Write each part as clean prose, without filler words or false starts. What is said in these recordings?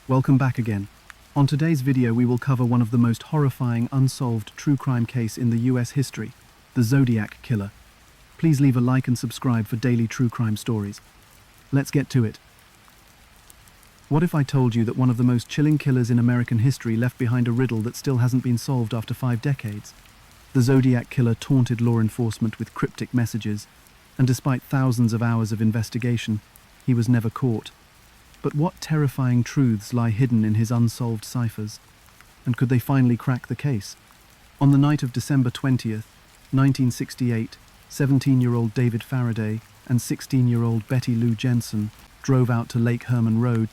Welcome back again. On today's video we will cover one of the most horrifying unsolved true crime case in the US history, the Zodiac Killer. Please leave a like and subscribe for daily true crime stories. Let's get to it. What if I told you that one of the most chilling killers in American history left behind a riddle that still hasn't been solved after 5 decades? The Zodiac Killer taunted law enforcement with cryptic messages, and despite thousands of hours of investigation, he was never caught. But what terrifying truths lie hidden in his unsolved ciphers? And could they finally crack the case? On the night of December 20th, 1968, 17-year-old David Faraday and 16-year-old Betty Lou Jensen drove out to Lake Herman Road,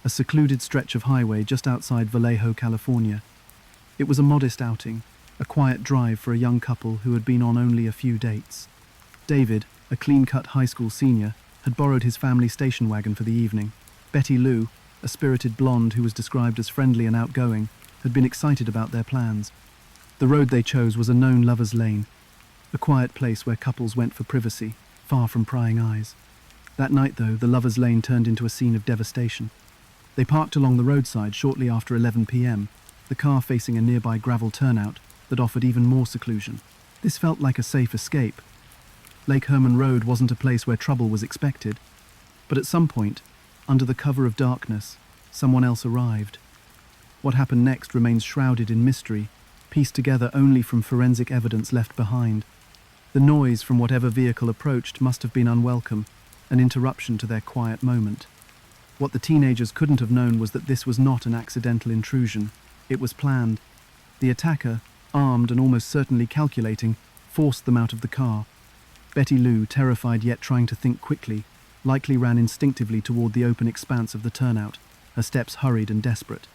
a secluded stretch of highway just outside Vallejo, California. It was a modest outing, a quiet drive for a young couple who had been on only a few dates. David, a clean-cut high school senior, had borrowed his family station wagon for the evening. Betty Lou, a spirited blonde who was described as friendly and outgoing, had been excited about their plans. The road they chose was a known lover's lane, a quiet place where couples went for privacy, far from prying eyes. That night, though, the lover's lane turned into a scene of devastation. They parked along the roadside shortly after 11 p.m., the car facing a nearby gravel turnout that offered even more seclusion. This felt like a safe escape. Lake Herman Road wasn't a place where trouble was expected, but at some point, under the cover of darkness, someone else arrived. What happened next remains shrouded in mystery, pieced together only from forensic evidence left behind. The noise from whatever vehicle approached must have been unwelcome, an interruption to their quiet moment. What the teenagers couldn't have known was that this was not an accidental intrusion. It was planned. The attacker, armed and almost certainly calculating, forced them out of the car. Betty Lou, terrified yet trying to think quickly, likely ran instinctively toward the open expanse of the turnout, her steps hurried and desperate.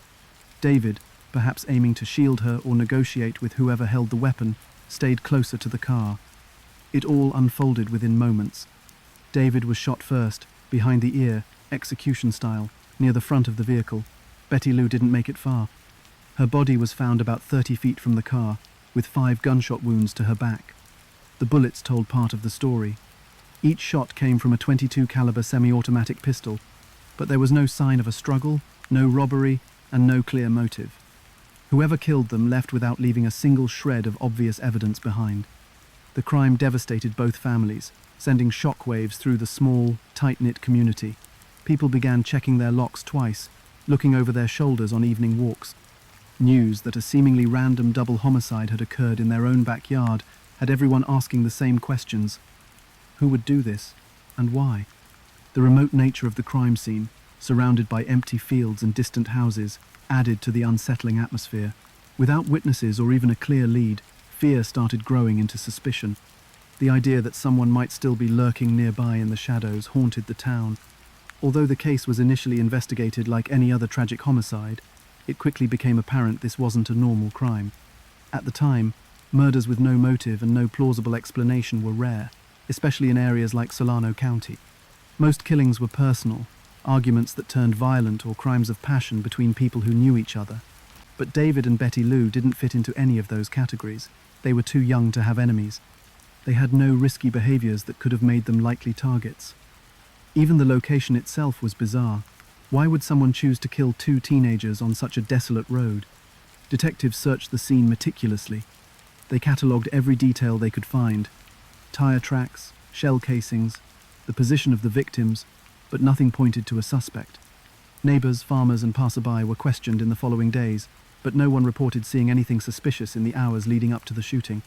David, perhaps aiming to shield her or negotiate with whoever held the weapon, stayed closer to the car. It all unfolded within moments. David was shot first, behind the ear, execution style, near the front of the vehicle. Betty Lou didn't make it far. Her body was found about 30 feet from the car, with 5 gunshot wounds to her back. The bullets told part of the story. Each shot came from a .22 caliber semi-automatic pistol, but there was no sign of a struggle, no robbery, and no clear motive. Whoever killed them left without leaving a single shred of obvious evidence behind. The crime devastated both families, sending shockwaves through the small, tight-knit community. People began checking their locks twice, looking over their shoulders on evening walks. News that a seemingly random double homicide had occurred in their own backyard had everyone asking the same questions. Who would do this, and why? The remote nature of the crime scene, surrounded by empty fields and distant houses, added to the unsettling atmosphere. Without witnesses or even a clear lead, fear started growing into suspicion. The idea that someone might still be lurking nearby in the shadows haunted the town. Although the case was initially investigated like any other tragic homicide, it quickly became apparent this wasn't a normal crime. At the time, murders with no motive and no plausible explanation were rare, especially in areas like Solano County. Most killings were personal, arguments that turned violent or crimes of passion between people who knew each other. But David and Betty Lou didn't fit into any of those categories. They were too young to have enemies. They had no risky behaviors that could have made them likely targets. Even the location itself was bizarre. Why would someone choose to kill 2 teenagers on such a desolate road? Detectives searched the scene meticulously. They catalogued every detail they could find. Tire tracks, shell casings, the position of the victims, but nothing pointed to a suspect. Neighbors, farmers, and passerby were questioned in the following days, but no one reported seeing anything suspicious in the hours leading up to the shooting.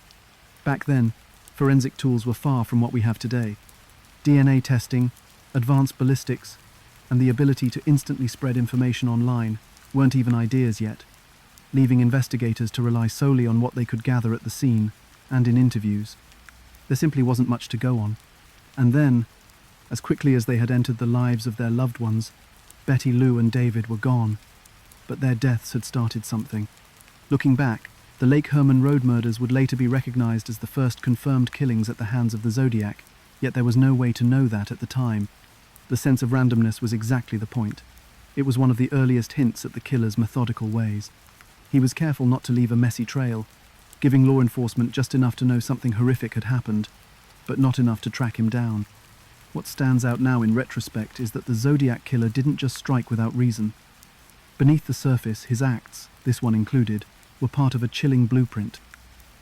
Back then, forensic tools were far from what we have today. DNA testing, advanced ballistics, and the ability to instantly spread information online weren't even ideas yet, leaving investigators to rely solely on what they could gather at the scene and in interviews. There simply wasn't much to go on. And then, as quickly as they had entered the lives of their loved ones, Betty Lou and David were gone. But their deaths had started something. Looking back, the Lake Herman Road murders would later be recognized as the first confirmed killings at the hands of the Zodiac, yet there was no way to know that at the time. The sense of randomness was exactly the point. It was one of the earliest hints at the killer's methodical ways. He was careful not to leave a messy trail, giving law enforcement just enough to know something horrific had happened, but not enough to track him down. What stands out now in retrospect is that the Zodiac Killer didn't just strike without reason. Beneath the surface, his acts, this one included, were part of a chilling blueprint.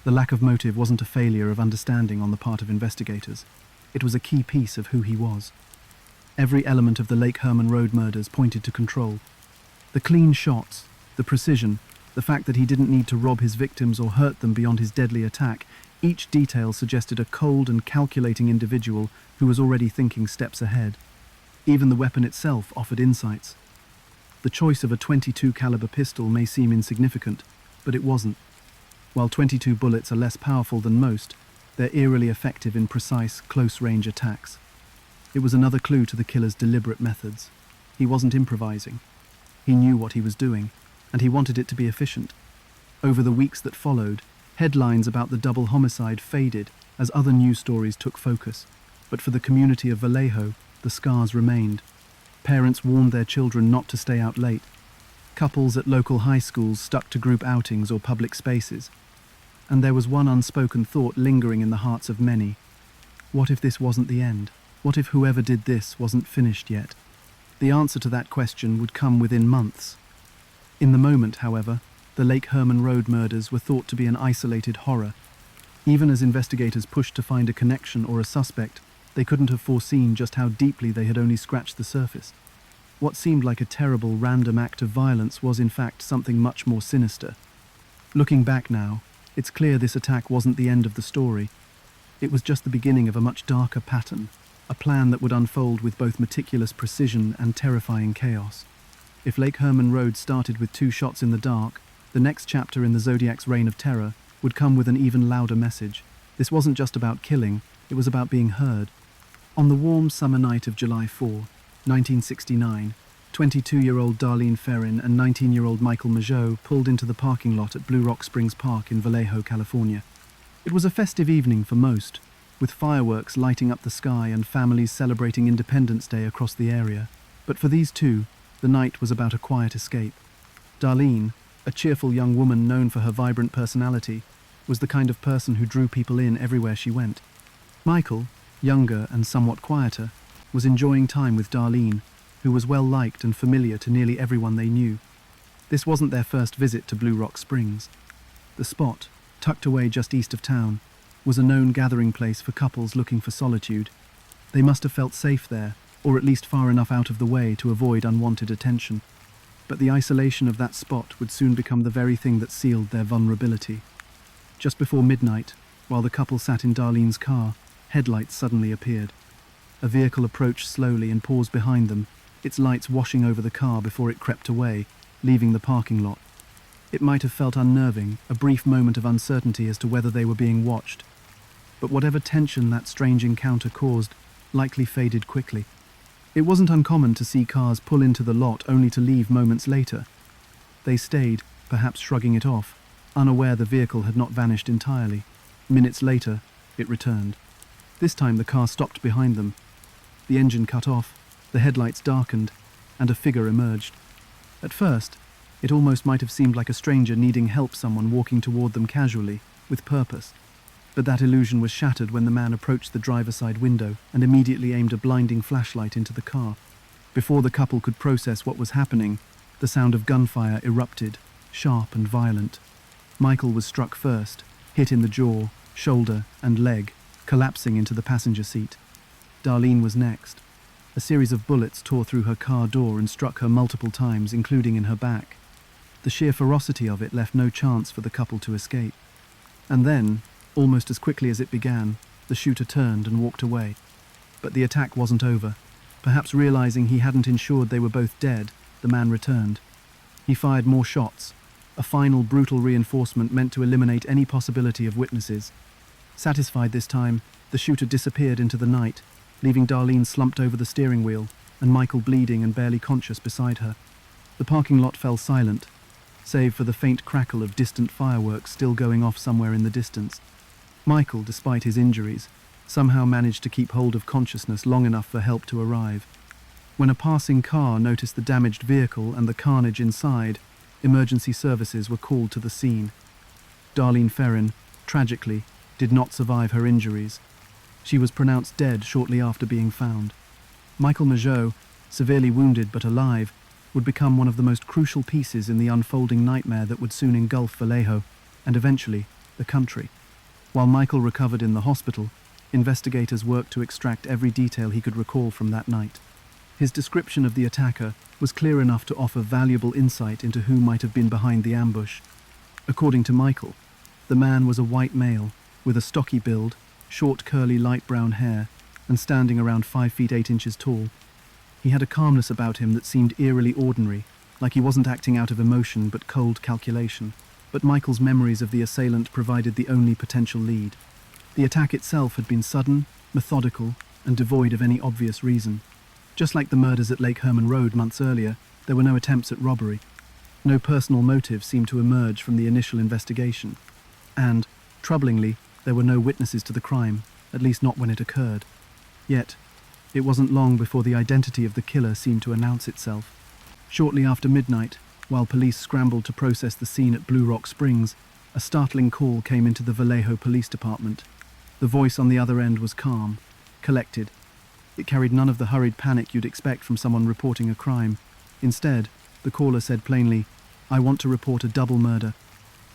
The lack of motive wasn't a failure of understanding on the part of investigators. It was a key piece of who he was. Every element of the Lake Herman Road murders pointed to control. The clean shots, the precision, the fact that he didn't need to rob his victims or hurt them beyond his deadly attack, each detail suggested a cold and calculating individual who was already thinking steps ahead. Even the weapon itself offered insights. The choice of a .22 caliber pistol may seem insignificant, but it wasn't. While .22 bullets are less powerful than most, they're eerily effective in precise, close-range attacks. It was another clue to the killer's deliberate methods. He wasn't improvising. He knew what he was doing, and he wanted it to be efficient. Over the weeks that followed, headlines about the double homicide faded as other news stories took focus. But for the community of Vallejo, the scars remained. Parents warned their children not to stay out late. Couples at local high schools stuck to group outings or public spaces. And there was one unspoken thought lingering in the hearts of many. What if this wasn't the end? What if whoever did this wasn't finished yet? The answer to that question would come within months. In the moment, however, the Lake Herman Road murders were thought to be an isolated horror. Even as investigators pushed to find a connection or a suspect, they couldn't have foreseen just how deeply they had only scratched the surface. What seemed like a terrible, random act of violence was in fact something much more sinister. Looking back now, it's clear this attack wasn't the end of the story. It was just the beginning of a much darker pattern, a plan that would unfold with both meticulous precision and terrifying chaos. If Lake Herman Road started with 2 shots in the dark, the next chapter in the Zodiac's reign of terror would come with an even louder message. This wasn't just about killing, it was about being heard. On the warm summer night of July 4, 1969, 22-year-old Darlene Ferrin and 19-year-old Michael Mageau pulled into the parking lot at Blue Rock Springs Park in Vallejo, California. It was a festive evening for most, with fireworks lighting up the sky and families celebrating Independence Day across the area. But for these two, the night was about a quiet escape. Darlene, a cheerful young woman known for her vibrant personality, was the kind of person who drew people in everywhere she went. Michael, younger and somewhat quieter, was enjoying time with Darlene, who was well-liked and familiar to nearly everyone they knew. This wasn't their first visit to Blue Rock Springs. The spot, tucked away just east of town, was a known gathering place for couples looking for solitude. They must have felt safe there, or at least far enough out of the way to avoid unwanted attention. But the isolation of that spot would soon become the very thing that sealed their vulnerability. Just before midnight, while the couple sat in Darlene's car, headlights suddenly appeared. A vehicle approached slowly and paused behind them, its lights washing over the car before it crept away, leaving the parking lot. It might have felt unnerving, a brief moment of uncertainty as to whether they were being watched. But whatever tension that strange encounter caused likely faded quickly. It wasn't uncommon to see cars pull into the lot only to leave moments later. They stayed, perhaps shrugging it off, unaware the vehicle had not vanished entirely. Minutes later, it returned. This time the car stopped behind them. The engine cut off, the headlights darkened, and a figure emerged. At first, it almost might have seemed like a stranger needing help, someone walking toward them casually, with purpose. But that illusion was shattered when the man approached the driver's side window and immediately aimed a blinding flashlight into the car. Before the couple could process what was happening, the sound of gunfire erupted, sharp and violent. Michael was struck first, hit in the jaw, shoulder, and leg, collapsing into the passenger seat. Darlene was next. A series of bullets tore through her car door and struck her multiple times, including in her back. The sheer ferocity of it left no chance for the couple to escape. And then, almost as quickly as it began, the shooter turned and walked away. But the attack wasn't over. Perhaps realizing he hadn't ensured they were both dead, the man returned. He fired more shots, a final brutal reinforcement meant to eliminate any possibility of witnesses. Satisfied this time, the shooter disappeared into the night, leaving Darlene slumped over the steering wheel and Michael bleeding and barely conscious beside her. The parking lot fell silent, save for the faint crackle of distant fireworks still going off somewhere in the distance. Michael, despite his injuries, somehow managed to keep hold of consciousness long enough for help to arrive. When a passing car noticed the damaged vehicle and the carnage inside, emergency services were called to the scene. Darlene Ferrin, tragically, did not survive her injuries. She was pronounced dead shortly after being found. Michael Mageau, severely wounded but alive, would become one of the most crucial pieces in the unfolding nightmare that would soon engulf Vallejo, and eventually, the country. While Michael recovered in the hospital, investigators worked to extract every detail he could recall from that night. His description of the attacker was clear enough to offer valuable insight into who might have been behind the ambush. According to Michael, the man was a white male, with a stocky build, short curly light brown hair, and standing around 5 feet 8 inches tall. He had a calmness about him that seemed eerily ordinary, like he wasn't acting out of emotion but cold calculation. But Michael's memories of the assailant provided the only potential lead. The attack itself had been sudden, methodical, and devoid of any obvious reason. Just like the murders at Lake Herman Road months earlier, there were no attempts at robbery. No personal motive seemed to emerge from the initial investigation. And, troublingly, there were no witnesses to the crime, at least not when it occurred. Yet, it wasn't long before the identity of the killer seemed to announce itself. Shortly after midnight, while police scrambled to process the scene at Blue Rock Springs, a startling call came into the Vallejo Police Department. The voice on the other end was calm, collected. It carried none of the hurried panic you'd expect from someone reporting a crime. Instead, the caller said plainly, "I want to report a double murder.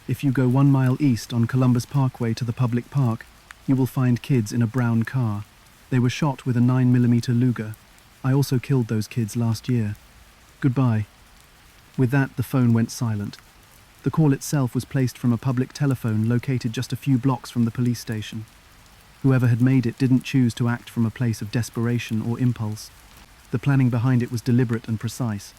If you go 1 mile east on Columbus Parkway to the public park, you will find kids in a brown car. They were shot with a 9mm Luger. I also killed those kids last year. Goodbye." With that, the phone went silent. The call itself was placed from a public telephone located just a few blocks from the police station. Whoever had made it didn't choose to act from a place of desperation or impulse. The planning behind it was deliberate and precise.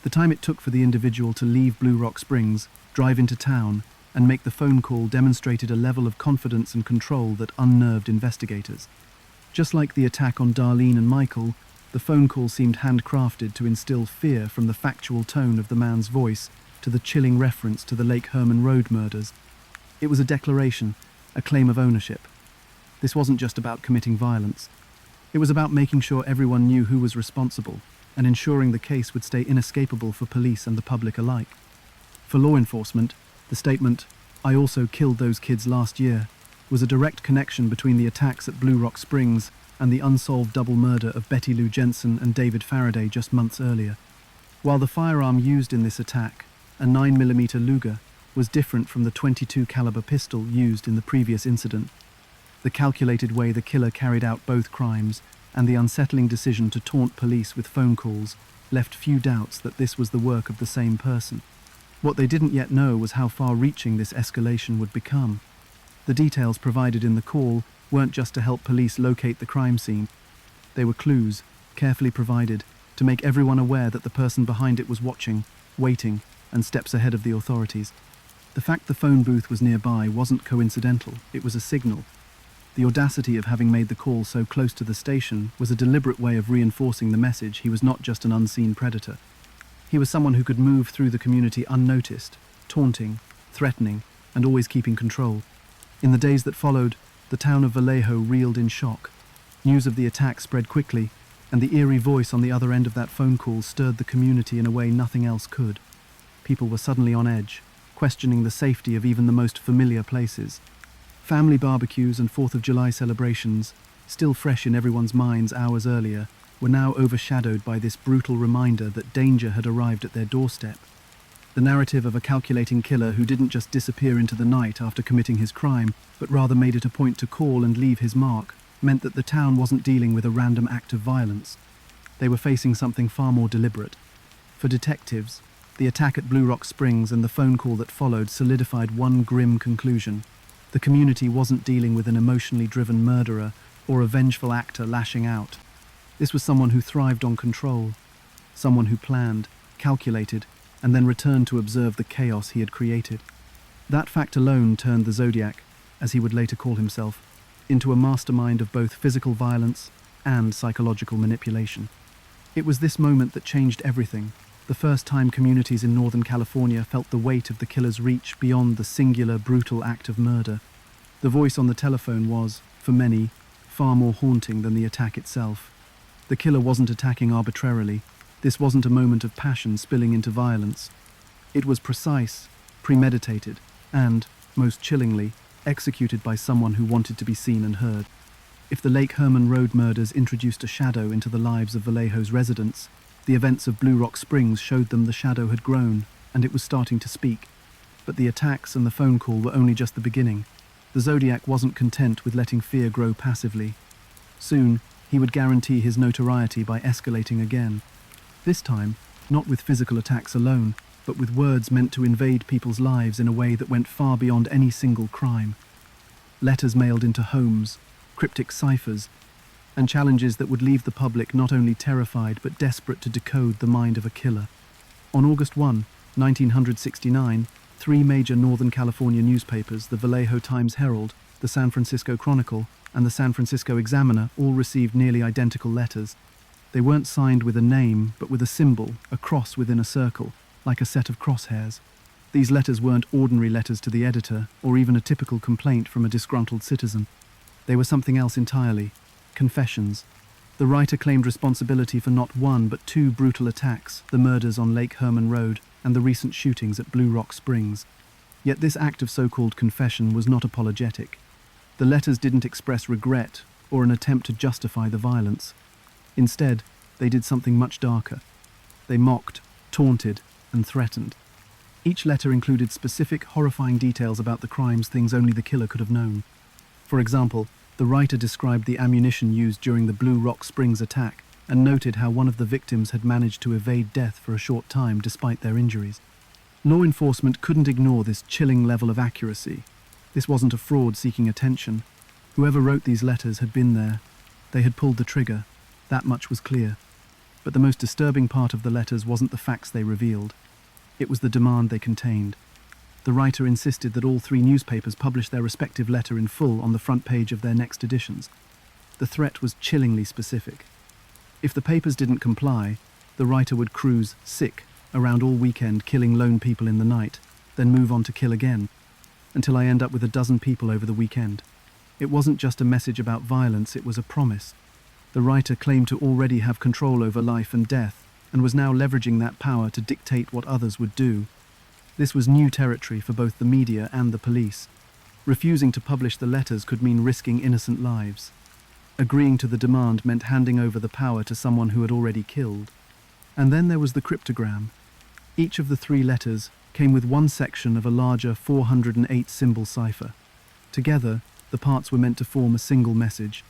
The time it took for the individual to leave Blue Rock Springs, drive into town, and make the phone call demonstrated a level of confidence and control that unnerved investigators. Just like the attack on Darlene and Michael, the phone call seemed handcrafted to instill fear from the factual tone of the man's voice to the chilling reference to the Lake Herman Road murders. It was a declaration, a claim of ownership. This wasn't just about committing violence. It was about making sure everyone knew who was responsible and ensuring the case would stay inescapable for police and the public alike. For law enforcement, the statement, "I also killed those kids last year," was a direct connection between the attacks at Blue Rock Springs and the unsolved double murder of Betty Lou Jensen and David Faraday just months earlier. While the firearm used in this attack, a 9mm Luger, was different from the .22 caliber pistol used in the previous incident, the calculated way the killer carried out both crimes and the unsettling decision to taunt police with phone calls left few doubts that this was the work of the same person. What they didn't yet know was how far-reaching this escalation would become. The details provided in the call weren't just to help police locate the crime scene. They were clues, carefully provided, to make everyone aware that the person behind it was watching, waiting, and steps ahead of the authorities. The fact the phone booth was nearby wasn't coincidental, it was a signal. The audacity of having made the call so close to the station was a deliberate way of reinforcing the message he was not just an unseen predator. He was someone who could move through the community unnoticed, taunting, threatening, and always keeping control. In the days that followed, the town of Vallejo reeled in shock. News of the attack spread quickly, and the eerie voice on the other end of that phone call stirred the community in a way nothing else could. People were suddenly on edge, questioning the safety of even the most familiar places. Family barbecues and 4th of July celebrations, still fresh in everyone's minds hours earlier, were now overshadowed by this brutal reminder that danger had arrived at their doorstep. The narrative of a calculating killer who didn't just disappear into the night after committing his crime, but rather made it a point to call and leave his mark, meant that the town wasn't dealing with a random act of violence. They were facing something far more deliberate. For detectives, the attack at Blue Rock Springs and the phone call that followed solidified one grim conclusion. The community wasn't dealing with an emotionally driven murderer or a vengeful actor lashing out. This was someone who thrived on control, someone who planned, calculated, and then returned to observe the chaos he had created. That fact alone turned the Zodiac, as he would later call himself, into a mastermind of both physical violence and psychological manipulation. It was this moment that changed everything, the first time communities in Northern California felt the weight of the killer's reach beyond the singular, brutal act of murder. The voice on the telephone was, for many, far more haunting than the attack itself. The killer wasn't attacking arbitrarily. This wasn't a moment of passion spilling into violence. It was precise, premeditated, and, most chillingly, executed by someone who wanted to be seen and heard. If the Lake Herman Road murders introduced a shadow into the lives of Vallejo's residents, The events of Blue Rock Springs showed them the shadow had grown, and it was starting to speak. But the attacks and the phone call were only just the beginning. The Zodiac wasn't content with letting fear grow passively. Soon, he would guarantee his notoriety by escalating again. This time, not with physical attacks alone, but with words meant to invade people's lives in a way that went far beyond any single crime. Letters mailed into homes, cryptic ciphers, and challenges that would leave the public not only terrified but desperate to decode the mind of a killer. On August 1, 1969, three major Northern California newspapers, the Vallejo Times-Herald, the San Francisco Chronicle, and the San Francisco Examiner, all received nearly identical letters. They weren't signed with a name, but with a symbol, a cross within a circle, like a set of crosshairs. These letters weren't ordinary letters to the editor, or even a typical complaint from a disgruntled citizen. They were something else entirely. Confessions. The writer claimed responsibility for not one but two brutal attacks, the murders on Lake Herman Road and the recent shootings at Blue Rock Springs. Yet this act of so-called confession was not apologetic. The letters didn't express regret or an attempt to justify the violence. Instead, they did something much darker. They mocked, taunted, and threatened. Each letter included specific, horrifying details about the crimes, things only the killer could have known. For example, the writer described the ammunition used during the Blue Rock Springs attack and noted how one of the victims had managed to evade death for a short time despite their injuries. Law enforcement couldn't ignore this chilling level of accuracy. This wasn't a fraud seeking attention. Whoever wrote these letters had been there. They had pulled the trigger. That much was clear. But the most disturbing part of the letters wasn't the facts they revealed. It was the demand they contained. The writer insisted that all three newspapers publish their respective letter in full on the front page of their next editions. The threat was chillingly specific. If the papers didn't comply, the writer would cruise sick around all weekend, killing lone people in the night, then move on to kill again, until I end up with a dozen people over the weekend. It wasn't just a message about violence, it was a promise. The writer claimed to already have control over life and death, and was now leveraging that power to dictate what others would do. This was new territory for both the media and the police. Refusing to publish the letters could mean risking innocent lives. Agreeing to the demand meant handing over the power to someone who had already killed. And then there was the cryptogram. Each of the three letters came with one section of a larger 408-symbol cipher. Together, the parts were meant to form a single message.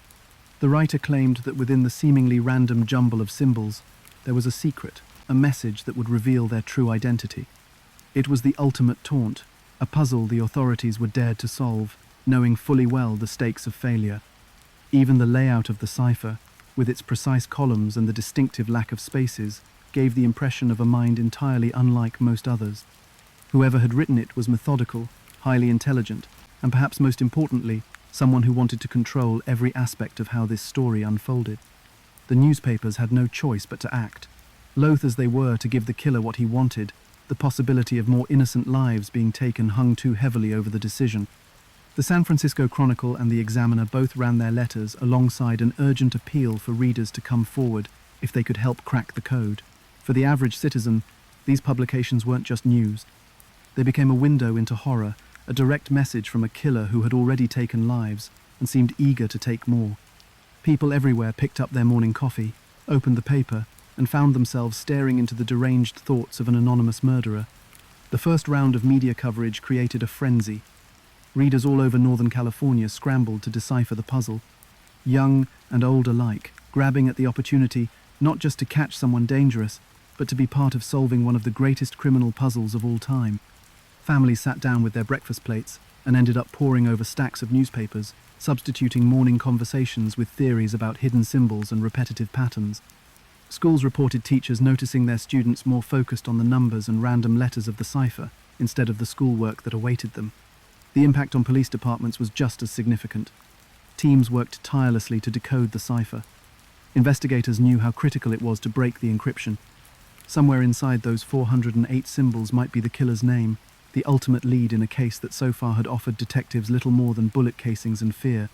The writer claimed that within the seemingly random jumble of symbols, there was a secret, a message that would reveal their true identity. It was the ultimate taunt, a puzzle the authorities were dared to solve, knowing fully well the stakes of failure. Even the layout of the cipher, with its precise columns and the distinctive lack of spaces, gave the impression of a mind entirely unlike most others. Whoever had written it was methodical, highly intelligent, and perhaps most importantly, someone who wanted to control every aspect of how this story unfolded. The newspapers had no choice but to act. Loath as they were to give the killer what he wanted, the possibility of more innocent lives being taken hung too heavily over the decision. The San Francisco Chronicle and the Examiner both ran their letters alongside an urgent appeal for readers to come forward if they could help crack the code. For the average citizen, these publications weren't just news. They became a window into horror, a direct message from a killer who had already taken lives and seemed eager to take more. People everywhere picked up their morning coffee, opened the paper, and found themselves staring into the deranged thoughts of an anonymous murderer. The first round of media coverage created a frenzy. Readers all over Northern California scrambled to decipher the puzzle, young and old alike, grabbing at the opportunity not just to catch someone dangerous, but to be part of solving one of the greatest criminal puzzles of all time. Families sat down with their breakfast plates and ended up poring over stacks of newspapers, substituting morning conversations with theories about hidden symbols and repetitive patterns. Schools reported teachers noticing their students more focused on the numbers and random letters of the cipher instead of the schoolwork that awaited them. The impact on police departments was just as significant. Teams worked tirelessly to decode the cipher. Investigators knew how critical it was to break the encryption. Somewhere inside those 408 symbols might be the killer's name, the ultimate lead in a case that so far had offered detectives little more than bullet casings and fear.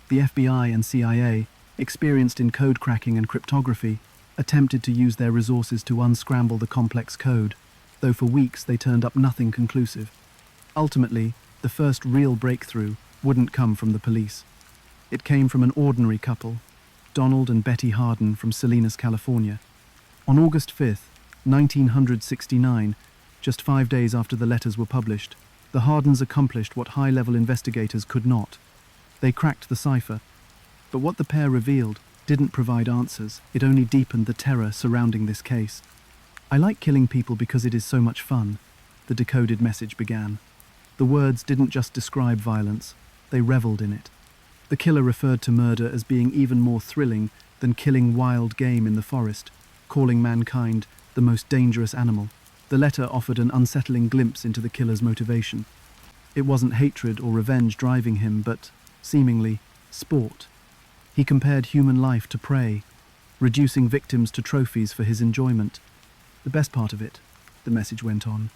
The FBI and CIA, experienced in code cracking and cryptography, attempted to use their resources to unscramble the complex code, though for weeks they turned up nothing conclusive. Ultimately, the first real breakthrough wouldn't come from the police. It came from an ordinary couple, Donald and Betty Harden from Salinas, California. On August 5th, 1969, just 5 days after the letters were published, the Hardens accomplished what high-level investigators could not. They cracked the cipher. But what the pair revealed didn't provide answers, it only deepened the terror surrounding this case. "I like killing people because it is so much fun," the decoded message began. The words didn't just describe violence, they reveled in it. The killer referred to murder as being even more thrilling than killing wild game in the forest, calling mankind the most dangerous animal. The letter offered an unsettling glimpse into the killer's motivation. It wasn't hatred or revenge driving him, but, seemingly, sport. He compared human life to prey, reducing victims to trophies for his enjoyment. "The best part of it," the message went on,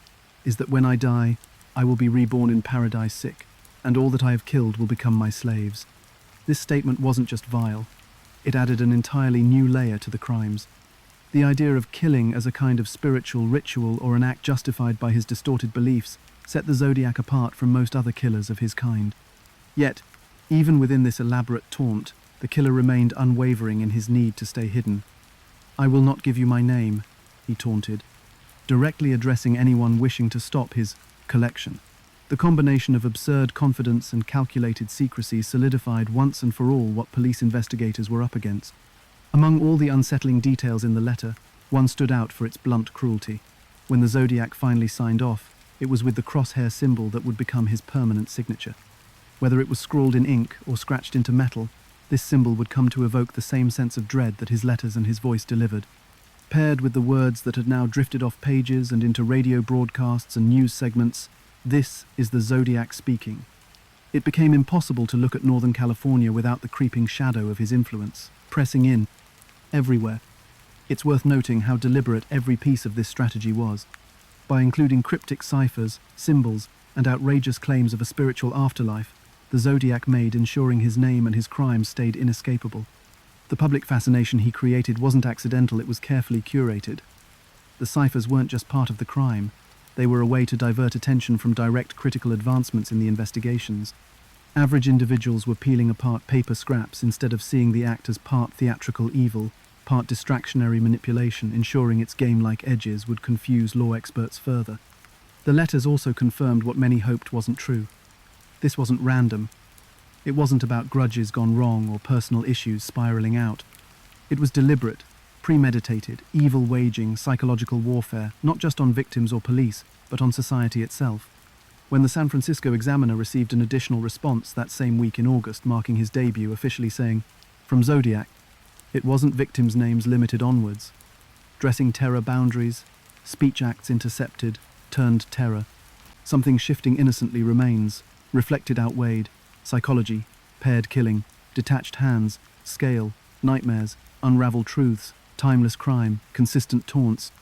"is that when I die, I will be reborn in paradise sick, and all that I have killed will become my slaves." This statement wasn't just vile, it added an entirely new layer to the crimes. The idea of killing as a kind of spiritual ritual or an act justified by his distorted beliefs set the Zodiac apart from most other killers of his kind. Yet, even within this elaborate taunt, the killer remained unwavering in his need to stay hidden. "I will not give you my name," he taunted, directly addressing anyone wishing to stop his collection. The combination of absurd confidence and calculated secrecy solidified once and for all what police investigators were up against. Among all the unsettling details in the letter, one stood out for its blunt cruelty. When the Zodiac finally signed off, it was with the crosshair symbol that would become his permanent signature. Whether it was scrawled in ink or scratched into metal, this symbol would come to evoke the same sense of dread that his letters and his voice delivered. Paired with the words that had now drifted off pages and into radio broadcasts and news segments, "This is the Zodiac speaking." It became impossible to look at Northern California without the creeping shadow of his influence, pressing in everywhere. It's worth noting how deliberate every piece of this strategy was. By including cryptic ciphers, symbols, and outrageous claims of a spiritual afterlife, the Zodiac made ensuring his name and his crimes stayed inescapable. The public fascination he created wasn't accidental, it was carefully curated. The ciphers weren't just part of the crime, they were a way to divert attention from direct critical advancements in the investigations. Average individuals were peeling apart paper scraps instead of seeing the act as part theatrical evil, part distractionary manipulation, ensuring its game-like edges would confuse law experts further. The letters also confirmed what many hoped wasn't true. This wasn't random. It wasn't about grudges gone wrong or personal issues spiraling out. It was deliberate, premeditated, evil-waging psychological warfare, not just on victims or police, but on society itself. When the San Francisco Examiner received an additional response that same week in August, marking his debut, officially saying, "From Zodiac," it wasn't victims' names limited onwards. Dressing terror boundaries, speech acts intercepted, turned terror. Something shifting innocently remains, reflected outweighed, psychology, paired killing, detached hands, scale, nightmares, unraveled truths, timeless crime, consistent taunts.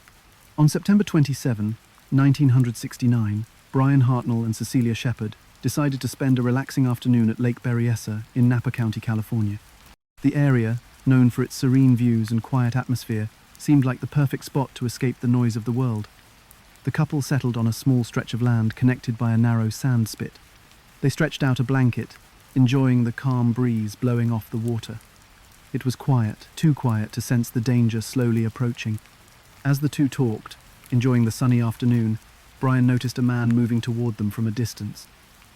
On September 27, 1969, Brian Hartnell and Cecilia Shepard decided to spend a relaxing afternoon at Lake Berryessa in Napa County, California. The area, known for its serene views and quiet atmosphere, seemed like the perfect spot to escape the noise of the world. The couple settled on a small stretch of land connected by a narrow sand spit. They stretched out a blanket, enjoying the calm breeze blowing off the water. It was quiet, too quiet to sense the danger slowly approaching. As the two talked, enjoying the sunny afternoon, Brian noticed a man moving toward them from a distance.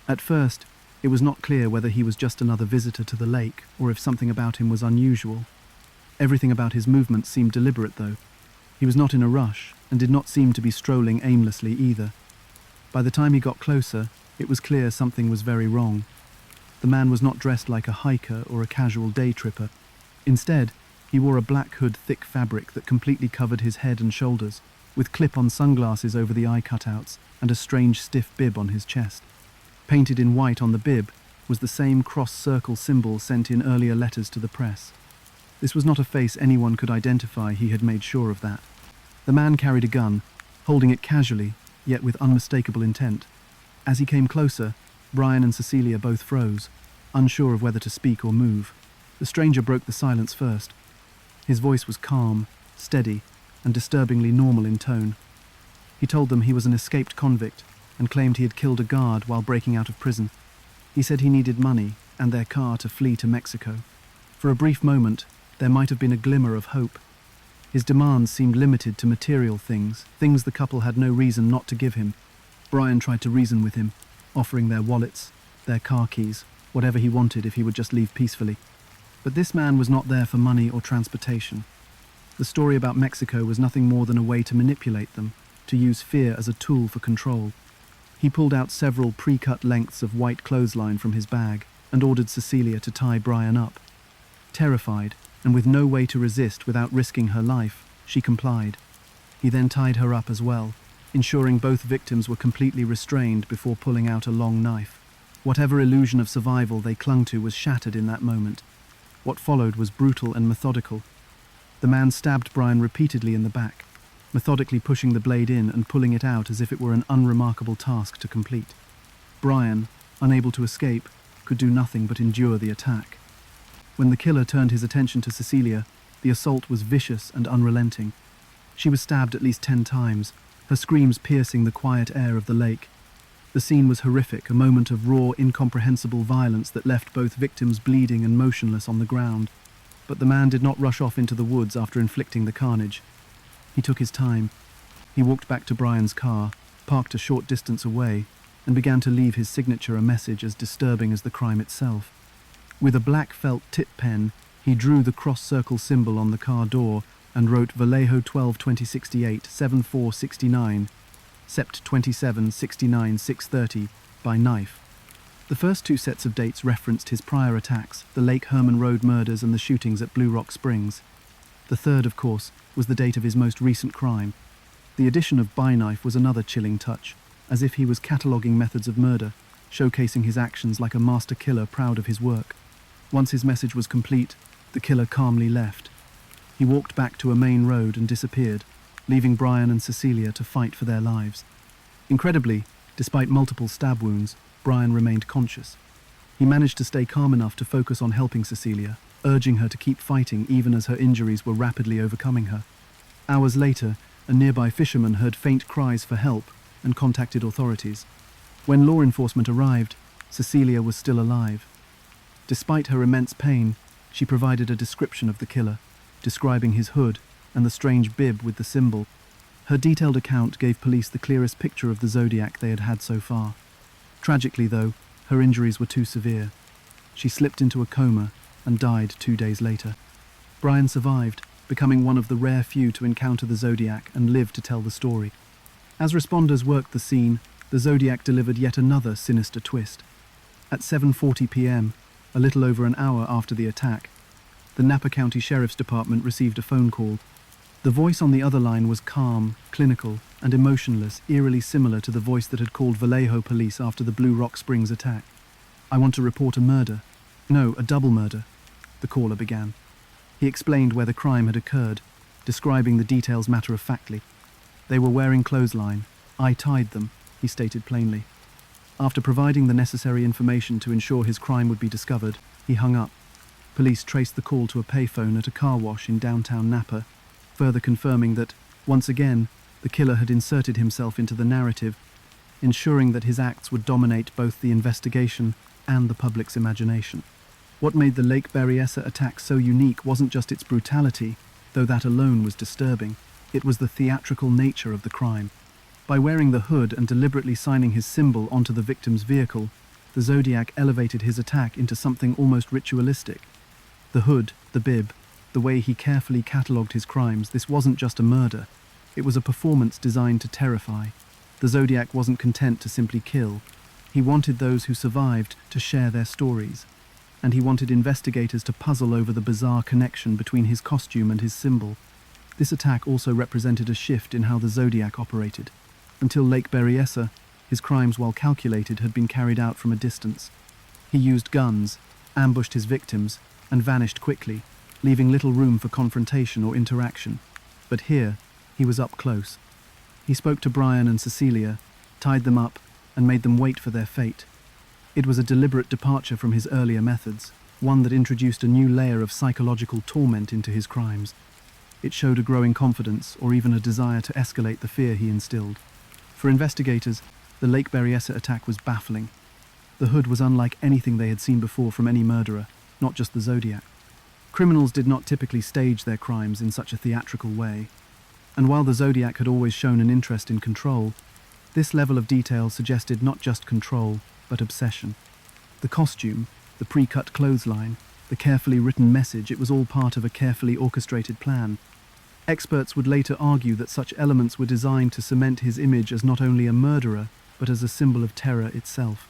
At first, it was not clear whether he was just another visitor to the lake or if something about him was unusual. Everything about his movements seemed deliberate, though. He was not in a rush and did not seem to be strolling aimlessly either. By the time he got closer, it was clear something was very wrong. The man was not dressed like a hiker or a casual day tripper. Instead, he wore a black hood, thick fabric that completely covered his head and shoulders, with clip-on sunglasses over the eye cutouts and a strange stiff bib on his chest. Painted in white on the bib was the same cross-circle symbol sent in earlier letters to the press. This was not a face anyone could identify, he had made sure of that. The man carried a gun, holding it casually, yet with unmistakable intent. As he came closer, Brian and Cecilia both froze, unsure of whether to speak or move. The stranger broke the silence first. His voice was calm, steady, and disturbingly normal in tone. He told them he was an escaped convict and claimed he had killed a guard while breaking out of prison. He said he needed money and their car to flee to Mexico. For a brief moment, there might have been a glimmer of hope. His demands seemed limited to material things, things the couple had no reason not to give him. Brian tried to reason with him, offering their wallets, their car keys, whatever he wanted if he would just leave peacefully. But this man was not there for money or transportation. The story about Mexico was nothing more than a way to manipulate them, to use fear as a tool for control. He pulled out several pre-cut lengths of white clothesline from his bag and ordered Cecilia to tie Brian up. Terrified, and with no way to resist without risking her life, she complied. He then tied her up as well, ensuring both victims were completely restrained before pulling out a long knife. Whatever illusion of survival they clung to was shattered in that moment. What followed was brutal and methodical. The man stabbed Brian repeatedly in the back, methodically pushing the blade in and pulling it out as if it were an unremarkable task to complete. Brian, unable to escape, could do nothing but endure the attack. When the killer turned his attention to Cecilia, the assault was vicious and unrelenting. She was stabbed at least 10 times, her screams piercing the quiet air of the lake. The scene was horrific, a moment of raw, incomprehensible violence that left both victims bleeding and motionless on the ground. But the man did not rush off into the woods after inflicting the carnage. He took his time. He walked back to Brian's car, parked a short distance away, and began to leave his signature a message as disturbing as the crime itself. With a black felt tip pen, he drew the cross-circle symbol on the car door and wrote Vallejo 12-2068 7469, Sept 27 69 630 by knife. The first 2 sets of dates referenced his prior attacks, the Lake Herman Road murders and the shootings at Blue Rock Springs. The third, of course, was the date of his most recent crime. The addition of by knife was another chilling touch, as if he was cataloguing methods of murder, showcasing his actions like a master killer proud of his work. Once his message was complete, the killer calmly left. He walked back to a main road and disappeared, leaving Brian and Cecilia to fight for their lives. Incredibly, despite multiple stab wounds, Brian remained conscious. He managed to stay calm enough to focus on helping Cecilia, urging her to keep fighting even as her injuries were rapidly overcoming her. Hours later, a nearby fisherman heard faint cries for help and contacted authorities. When law enforcement arrived, Cecilia was still alive. Despite her immense pain, she provided a description of the killer, describing his hood and the strange bib with the symbol. Her detailed account gave police the clearest picture of the Zodiac they had had so far. Tragically, though, her injuries were too severe. She slipped into a coma and died 2 days later. Brian survived, becoming one of the rare few to encounter the Zodiac and live to tell the story. As responders worked the scene, the Zodiac delivered yet another sinister twist. At 7:40 p.m., a little over an hour after the attack, the Napa County Sheriff's Department received a phone call. The voice on the other line was calm, clinical, and emotionless, eerily similar to the voice that had called Vallejo police after the Blue Rock Springs attack. "I want to report a murder. No, a double murder," the caller began. He explained where the crime had occurred, describing the details matter-of-factly. "They were wearing clothesline. I tied them," he stated plainly. After providing the necessary information to ensure his crime would be discovered, he hung up. Police traced the call to a payphone at a car wash in downtown Napa, further confirming that, once again, the killer had inserted himself into the narrative, ensuring that his acts would dominate both the investigation and the public's imagination. What made the Lake Berryessa attack so unique wasn't just its brutality, though that alone was disturbing. It was the theatrical nature of the crime. By wearing the hood and deliberately signing his symbol onto the victim's vehicle, the Zodiac elevated his attack into something almost ritualistic. The hood, the bib, the way he carefully catalogued his crimes, this wasn't just a murder. It was a performance designed to terrify. The Zodiac wasn't content to simply kill. He wanted those who survived to share their stories. And he wanted investigators to puzzle over the bizarre connection between his costume and his symbol. This attack also represented a shift in how the Zodiac operated. Until Lake Berryessa, his crimes, while calculated, had been carried out from a distance. He used guns, ambushed his victims, and vanished quickly, leaving little room for confrontation or interaction. But here, he was up close. He spoke to Brian and Cecilia, tied them up, and made them wait for their fate. It was a deliberate departure from his earlier methods, one that introduced a new layer of psychological torment into his crimes. It showed a growing confidence, or even a desire to escalate the fear he instilled. For investigators, the Lake Berryessa attack was baffling. The hood was unlike anything they had seen before from any murderer, not just the Zodiac. Criminals did not typically stage their crimes in such a theatrical way, and while the Zodiac had always shown an interest in control, this level of detail suggested not just control, but obsession. The costume, the pre-cut clothesline, the carefully written message, it was all part of a carefully orchestrated plan. Experts would later argue that such elements were designed to cement his image as not only a murderer, but as a symbol of terror itself.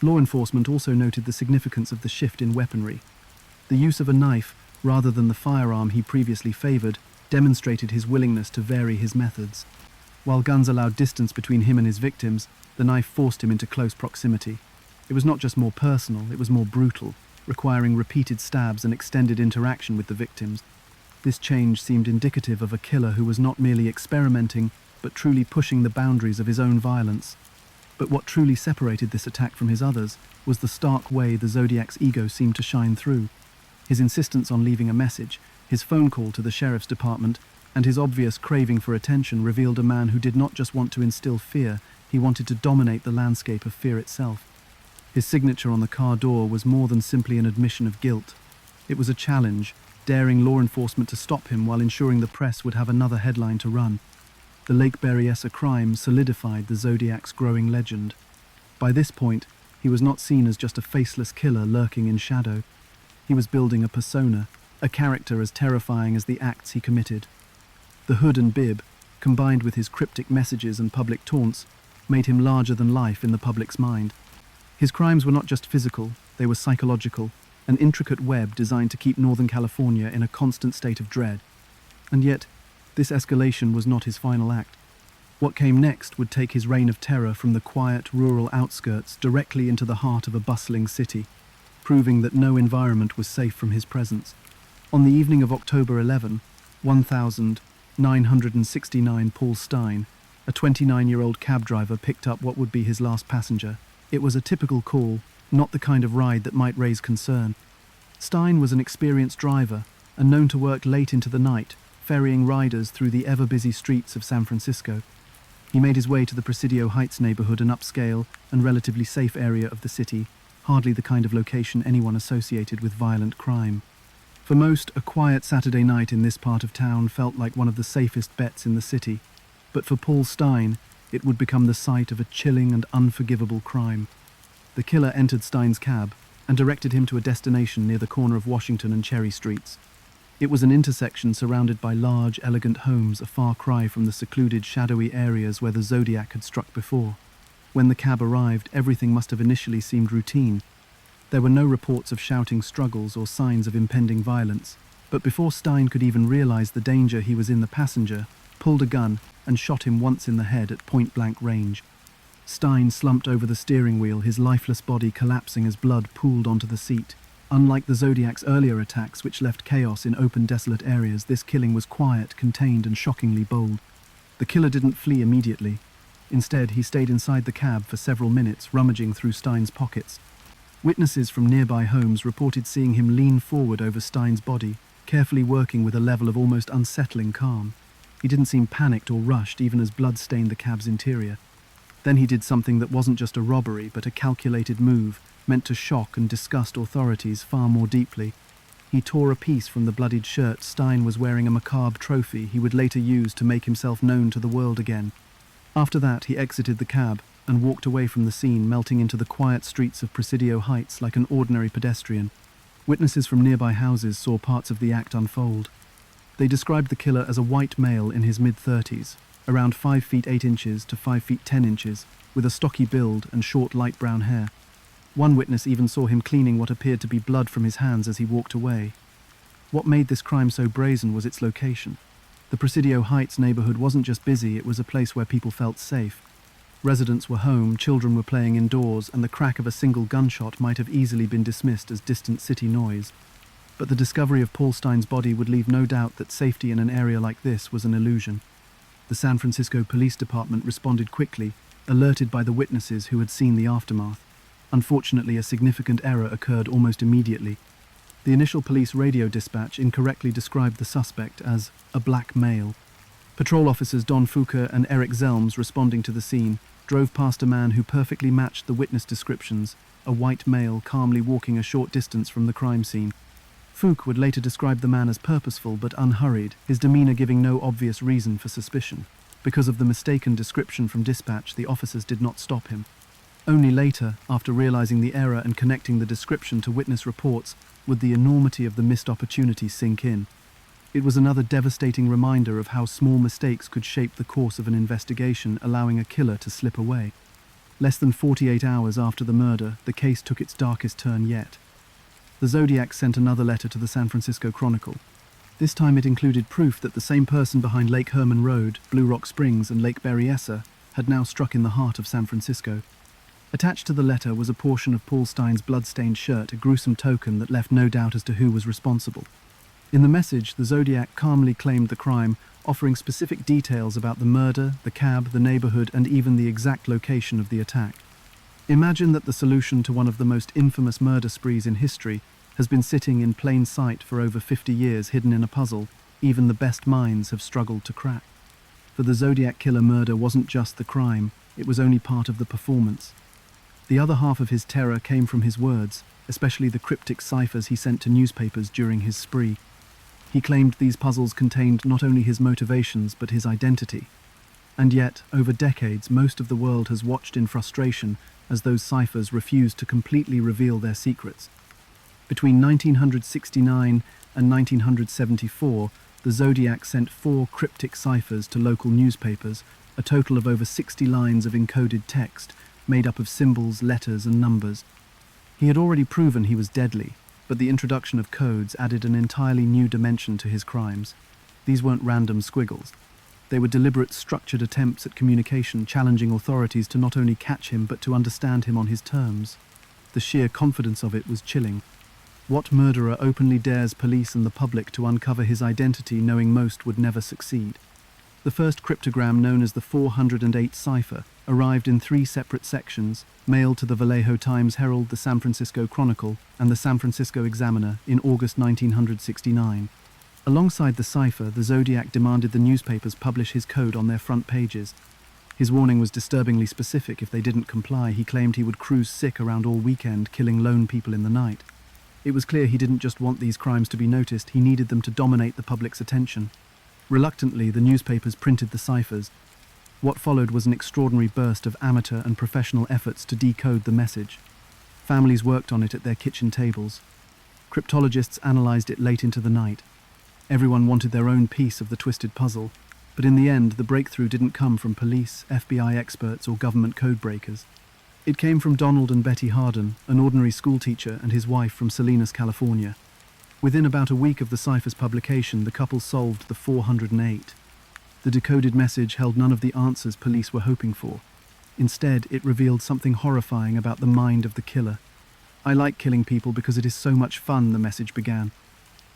Law enforcement also noted the significance of the shift in weaponry. The use of a knife, rather than the firearm he previously favored, demonstrated his willingness to vary his methods. While guns allowed distance between him and his victims, the knife forced him into close proximity. It was not just more personal, it was more brutal, requiring repeated stabs and extended interaction with the victims. This change seemed indicative of a killer who was not merely experimenting, but truly pushing the boundaries of his own violence. But what truly separated this attack from his others was the stark way the Zodiac's ego seemed to shine through. His insistence on leaving a message, his phone call to the sheriff's department, and his obvious craving for attention revealed a man who did not just want to instill fear, he wanted to dominate the landscape of fear itself. His signature on the car door was more than simply an admission of guilt. It was a challenge, daring law enforcement to stop him while ensuring the press would have another headline to run. The Lake Berryessa crime solidified the Zodiac's growing legend. By this point, he was not seen as just a faceless killer lurking in shadow. He was building a persona, a character as terrifying as the acts he committed. The hood and bib, combined with his cryptic messages and public taunts, made him larger than life in the public's mind. His crimes were not just physical, they were psychological, an intricate web designed to keep Northern California in a constant state of dread. And yet, this escalation was not his final act. What came next would take his reign of terror from the quiet, rural outskirts directly into the heart of a bustling city, proving that no environment was safe from his presence. On the evening of October 11, 1969, Paul Stein, a 29-year-old cab driver, picked up what would be his last passenger. It was a typical call, not the kind of ride that might raise concern. Stein was an experienced driver and known to work late into the night, ferrying riders through the ever-busy streets of San Francisco. He made his way to the Presidio Heights neighborhood, an upscale and relatively safe area of the city, hardly the kind of location anyone associated with violent crime. For most, a quiet Saturday night in this part of town felt like one of the safest bets in the city. But for Paul Stein, it would become the site of a chilling and unforgivable crime. The killer entered Stein's cab and directed him to a destination near the corner of Washington and Cherry Streets. It was an intersection surrounded by large, elegant homes, a far cry from the secluded, shadowy areas where the Zodiac had struck before. When the cab arrived, everything must have initially seemed routine. There were no reports of shouting struggles or signs of impending violence, but before Stein could even realize the danger, he was in the passenger, pulled a gun, and shot him once in the head at point-blank range. Stein slumped over the steering wheel, his lifeless body collapsing as blood pooled onto the seat. Unlike the Zodiac's earlier attacks, which left chaos in open, desolate areas, this killing was quiet, contained, and shockingly bold. The killer didn't flee immediately. Instead, he stayed inside the cab for several minutes, rummaging through Stein's pockets. Witnesses from nearby homes reported seeing him lean forward over Stein's body, carefully working with a level of almost unsettling calm. He didn't seem panicked or rushed, even as blood stained the cab's interior. Then he did something that wasn't just a robbery, but a calculated move, meant to shock and disgust authorities far more deeply. He tore a piece from the bloodied shirt Stein was wearing, a macabre trophy he would later use to make himself known to the world again. After that, he exited the cab and walked away from the scene, melting into the quiet streets of Presidio Heights like an ordinary pedestrian. Witnesses from nearby houses saw parts of the act unfold. They described the killer as a white male in his mid-30s, around 5 feet 8 inches to 5 feet 10 inches, with a stocky build and short light brown hair. One witness even saw him cleaning what appeared to be blood from his hands as he walked away. What made this crime so brazen was its location. The Presidio Heights neighborhood wasn't just busy, it was a place where people felt safe. Residents were home, children were playing indoors, and the crack of a single gunshot might have easily been dismissed as distant city noise. But the discovery of Paul Stein's body would leave no doubt that safety in an area like this was an illusion. The San Francisco Police Department responded quickly, alerted by the witnesses who had seen the aftermath. Unfortunately, a significant error occurred almost immediately. The initial police radio dispatch incorrectly described the suspect as a black male. Patrol officers Don Fuca and Eric Zelms, responding to the scene, drove past a man who perfectly matched the witness descriptions, a white male calmly walking a short distance from the crime scene. Fuchs would later describe the man as purposeful but unhurried, his demeanor giving no obvious reason for suspicion. Because of the mistaken description from dispatch, the officers did not stop him. Only later, after realizing the error and connecting the description to witness reports, would the enormity of the missed opportunity sink in. It was another devastating reminder of how small mistakes could shape the course of an investigation, allowing a killer to slip away. Less than 48 hours after the murder, the case took its darkest turn yet. The Zodiac sent another letter to the San Francisco Chronicle. This time it included proof that the same person behind Lake Herman Road, Blue Rock Springs, and Lake Berryessa had now struck in the heart of San Francisco. Attached to the letter was a portion of Paul Stine's blood-stained shirt, a gruesome token that left no doubt as to who was responsible. In the message, the Zodiac calmly claimed the crime, offering specific details about the murder, the cab, the neighborhood, and even the exact location of the attack. Imagine that the solution to one of the most infamous murder sprees in history has been sitting in plain sight for over 50 years, hidden in a puzzle even the best minds have struggled to crack. For the Zodiac Killer, murder wasn't just the crime, it was only part of the performance. The other half of his terror came from his words, especially the cryptic ciphers he sent to newspapers during his spree. He claimed these puzzles contained not only his motivations but his identity. And yet, over decades, most of the world has watched in frustration as those ciphers refused to completely reveal their secrets. Between 1969 and 1974, the Zodiac sent 4 cryptic ciphers to local newspapers, a total of over 60 lines of encoded text, made up of symbols, letters, and numbers. He had already proven he was deadly, but the introduction of codes added an entirely new dimension to his crimes. These weren't random squiggles. They were deliberate, structured attempts at communication, challenging authorities to not only catch him but to understand him on his terms. The sheer confidence of it was chilling. What murderer openly dares police and the public to uncover his identity, knowing most would never succeed? The first cryptogram, known as the 408 cipher, arrived in 3 separate sections, mailed to the Vallejo Times-Herald, the San Francisco Chronicle, and the San Francisco Examiner in August 1969. Alongside the cipher, the Zodiac demanded the newspapers publish his code on their front pages. His warning was disturbingly specific. If they didn't comply, he claimed he would cruise sick around all weekend, killing lone people in the night. It was clear he didn't just want these crimes to be noticed, he needed them to dominate the public's attention. Reluctantly, the newspapers printed the ciphers. What followed was an extraordinary burst of amateur and professional efforts to decode the message. Families worked on it at their kitchen tables. Cryptologists analyzed it late into the night. Everyone wanted their own piece of the twisted puzzle, but in the end, the breakthrough didn't come from police, FBI experts, or government codebreakers. It came from Donald and Betty Harden, an ordinary schoolteacher, and his wife from Salinas, California. Within about a week of the cipher's publication, the couple solved the 408. The decoded message held none of the answers police were hoping for. Instead, it revealed something horrifying about the mind of the killer. "I like killing people because it is so much fun," the message began.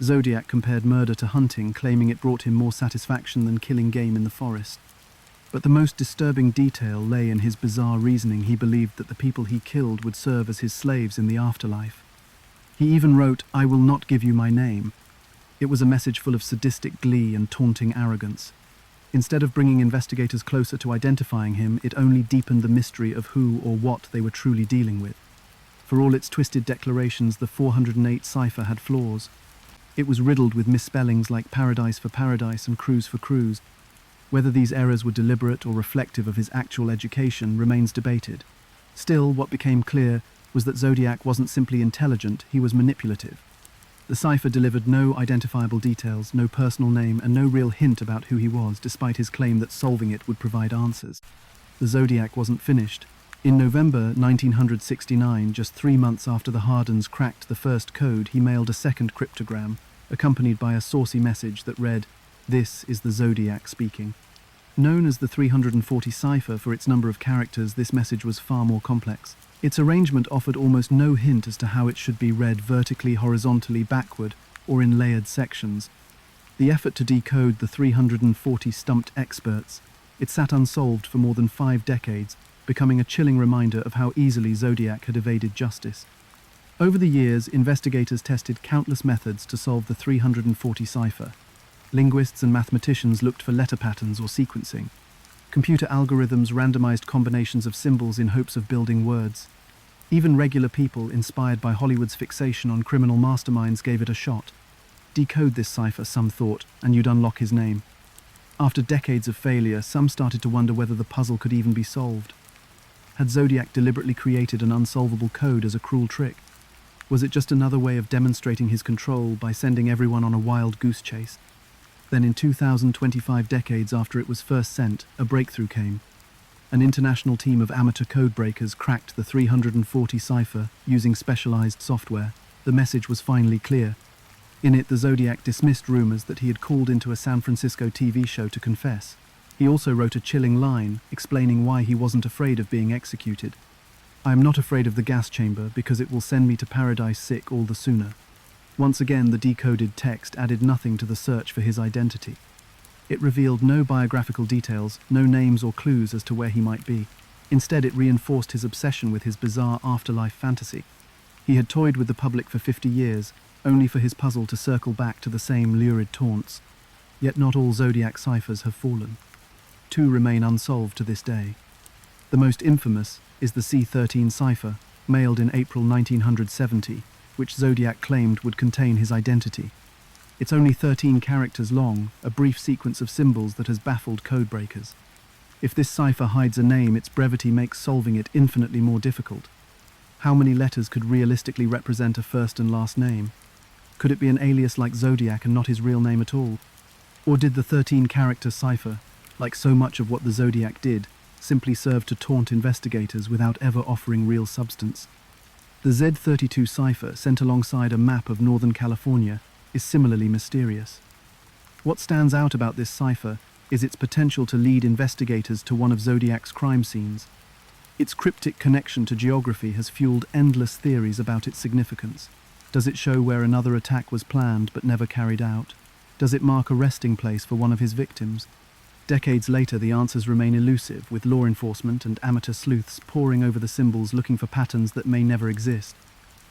Zodiac compared murder to hunting, claiming it brought him more satisfaction than killing game in the forest. But the most disturbing detail lay in his bizarre reasoning. He believed that the people he killed would serve as his slaves in the afterlife. He even wrote, "I will not give you my name." It was a message full of sadistic glee and taunting arrogance. Instead of bringing investigators closer to identifying him, it only deepened the mystery of who or what they were truly dealing with. For all its twisted declarations, the 408 cipher had flaws. It was riddled with misspellings like paradise for paradise and cruise for cruise. Whether these errors were deliberate or reflective of his actual education remains debated. Still, what became clear was that Zodiac wasn't simply intelligent, he was manipulative. The cipher delivered no identifiable details, no personal name, and no real hint about who he was, despite his claim that solving it would provide answers. The Zodiac wasn't finished. In November 1969, just 3 months after the Hardens cracked the first code, he mailed a second cryptogram, accompanied by a saucy message that read, "This is the Zodiac speaking." Known as the 340 cipher for its number of characters, this message was far more complex. Its arrangement offered almost no hint as to how it should be read: vertically, horizontally, backward, or in layered sections. The effort to decode the 340 stumped experts. It sat unsolved for more than 5 decades, becoming a chilling reminder of how easily Zodiac had evaded justice. Over the years, investigators tested countless methods to solve the 340 cipher. Linguists and mathematicians looked for letter patterns or sequencing. Computer algorithms randomized combinations of symbols in hopes of building words. Even regular people, inspired by Hollywood's fixation on criminal masterminds, gave it a shot. Decode this cipher, some thought, and you'd unlock his name. After decades of failure, some started to wonder whether the puzzle could even be solved. Had Zodiac deliberately created an unsolvable code as a cruel trick? Was it just another way of demonstrating his control by sending everyone on a wild goose chase? Then in 2025, decades after it was first sent, a breakthrough came. An international team of amateur codebreakers cracked the 340 cipher using specialized software. The message was finally clear. In it, the Zodiac dismissed rumors that he had called into a San Francisco TV show to confess. He also wrote a chilling line explaining why he wasn't afraid of being executed. "I am not afraid of the gas chamber because it will send me to paradise sick all the sooner." Once again, the decoded text added nothing to the search for his identity. It revealed no biographical details, no names or clues as to where he might be. Instead, it reinforced his obsession with his bizarre afterlife fantasy. He had toyed with the public for 50 years, only for his puzzle to circle back to the same lurid taunts. Yet not all Zodiac ciphers have fallen. 2 remain unsolved to this day. The most infamous is the C13 cipher, mailed in April 1970, which Zodiac claimed would contain his identity. It's only 13 characters long, a brief sequence of symbols that has baffled codebreakers. If this cipher hides a name, its brevity makes solving it infinitely more difficult. How many letters could realistically represent a first and last name? Could it be an alias like Zodiac and not his real name at all? Or did the 13-character cipher, like so much of what the Zodiac did, simply serve to taunt investigators without ever offering real substance? The Z32 cipher, sent alongside a map of Northern California, is similarly mysterious. What stands out about this cipher is its potential to lead investigators to one of Zodiac's crime scenes. Its cryptic connection to geography has fueled endless theories about its significance. Does it show where another attack was planned but never carried out? Does it mark a resting place for one of his victims? Decades later, the answers remain elusive, with law enforcement and amateur sleuths poring over the symbols looking for patterns that may never exist.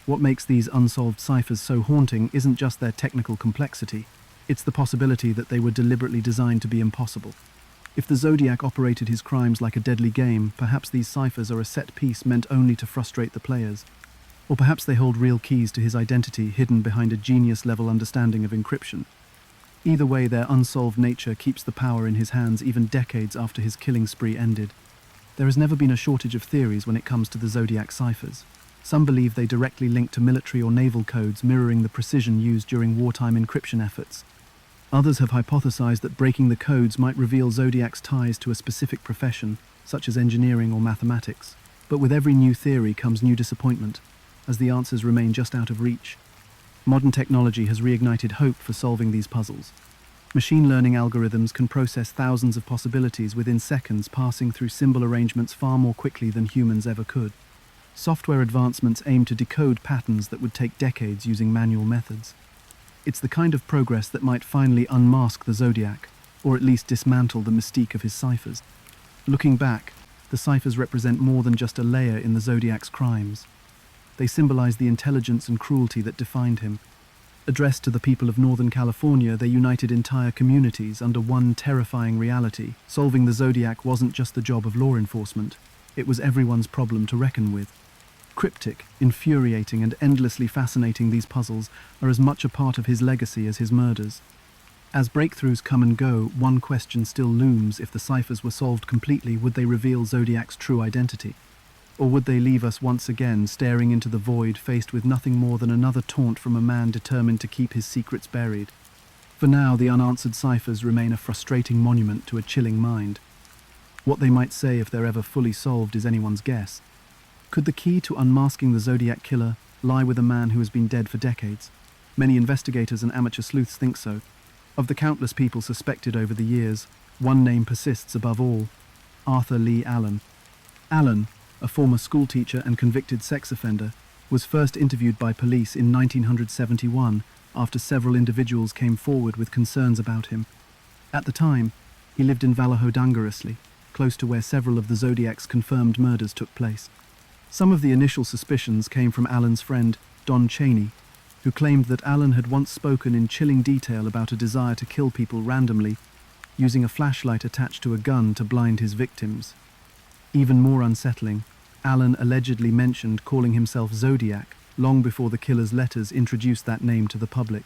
What makes these unsolved ciphers so haunting isn't just their technical complexity, it's the possibility that they were deliberately designed to be impossible. If the Zodiac operated his crimes like a deadly game, perhaps these ciphers are a set piece meant only to frustrate the players. Or perhaps they hold real keys to his identity hidden behind a genius-level understanding of encryption. Either way, their unsolved nature keeps the power in his hands even decades after his killing spree ended. There has never been a shortage of theories when it comes to the Zodiac ciphers. Some believe they directly link to military or naval codes mirroring the precision used during wartime encryption efforts. Others have hypothesized that breaking the codes might reveal Zodiac's ties to a specific profession, such as engineering or mathematics. But with every new theory comes new disappointment, as the answers remain just out of reach. Modern technology has reignited hope for solving these puzzles. Machine learning algorithms can process thousands of possibilities within seconds, passing through symbol arrangements far more quickly than humans ever could. Software advancements aim to decode patterns that would take decades using manual methods. It's the kind of progress that might finally unmask the Zodiac, or at least dismantle the mystique of his ciphers. Looking back, the ciphers represent more than just a layer in the Zodiac's crimes. They symbolize the intelligence and cruelty that defined him. Addressed to the people of Northern California, they united entire communities under one terrifying reality. Solving the Zodiac wasn't just the job of law enforcement, it was everyone's problem to reckon with. Cryptic, infuriating, and endlessly fascinating, these puzzles are as much a part of his legacy as his murders. As breakthroughs come and go, one question still looms: if the ciphers were solved completely, would they reveal Zodiac's true identity? Or would they leave us once again staring into the void, faced with nothing more than another taunt from a man determined to keep his secrets buried? For now, the unanswered ciphers remain a frustrating monument to a chilling mind. What they might say if they're ever fully solved is anyone's guess. Could the key to unmasking the Zodiac Killer lie with a man who has been dead for decades? Many investigators and amateur sleuths think so. Of the countless people suspected over the years, one name persists above all: Arthur Lee Allen. Allen, a former schoolteacher and convicted sex offender, was first interviewed by police in 1971 after several individuals came forward with concerns about him. At the time, he lived in Vallejo Dangerously, close to where several of the Zodiac's confirmed murders took place. Some of the initial suspicions came from Allen's friend, Don Chaney, who claimed that Allen had once spoken in chilling detail about a desire to kill people randomly, using a flashlight attached to a gun to blind his victims. Even more unsettling, Allen allegedly mentioned calling himself Zodiac long before the killer's letters introduced that name to the public.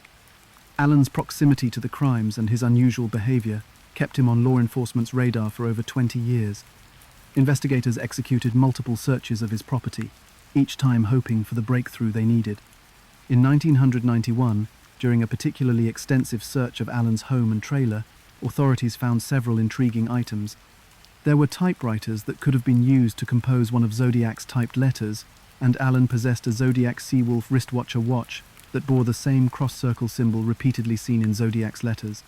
Allen's proximity to the crimes and his unusual behavior kept him on law enforcement's radar for over 20 years. Investigators executed multiple searches of his property, each time hoping for the breakthrough they needed. In 1991, during a particularly extensive search of Allen's home and trailer, authorities found several intriguing items. There were typewriters that could have been used to compose one of Zodiac's typed letters, and Allen possessed a Zodiac Seawolf wristwatcher watch that bore the same cross-circle symbol repeatedly seen in Zodiac's letters.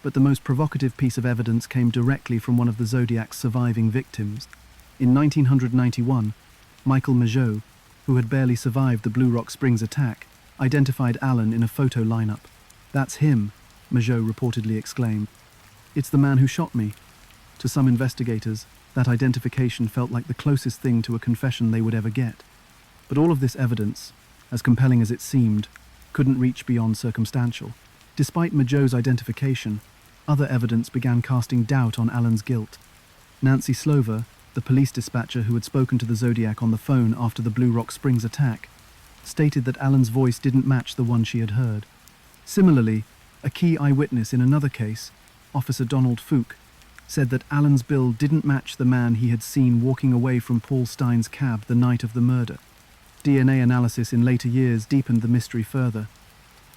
But the most provocative piece of evidence came directly from one of the Zodiac's surviving victims. In 1991, Michael Mageau, who had barely survived the Blue Rock Springs attack, identified Allen in a photo lineup. "That's him," Mageau reportedly exclaimed. "It's the man who shot me." To some investigators, that identification felt like the closest thing to a confession they would ever get. But all of this evidence, as compelling as it seemed, couldn't reach beyond circumstantial. Despite Mageau's identification, other evidence began casting doubt on Allen's guilt. Nancy Slover, the police dispatcher who had spoken to the Zodiac on the phone after the Blue Rock Springs attack, stated that Allen's voice didn't match the one she had heard. Similarly, a key eyewitness in another case, Officer Donald Fouke, said that Allen's bill didn't match the man he had seen walking away from Paul Stein's cab the night of the murder. DNA analysis in later years deepened the mystery further.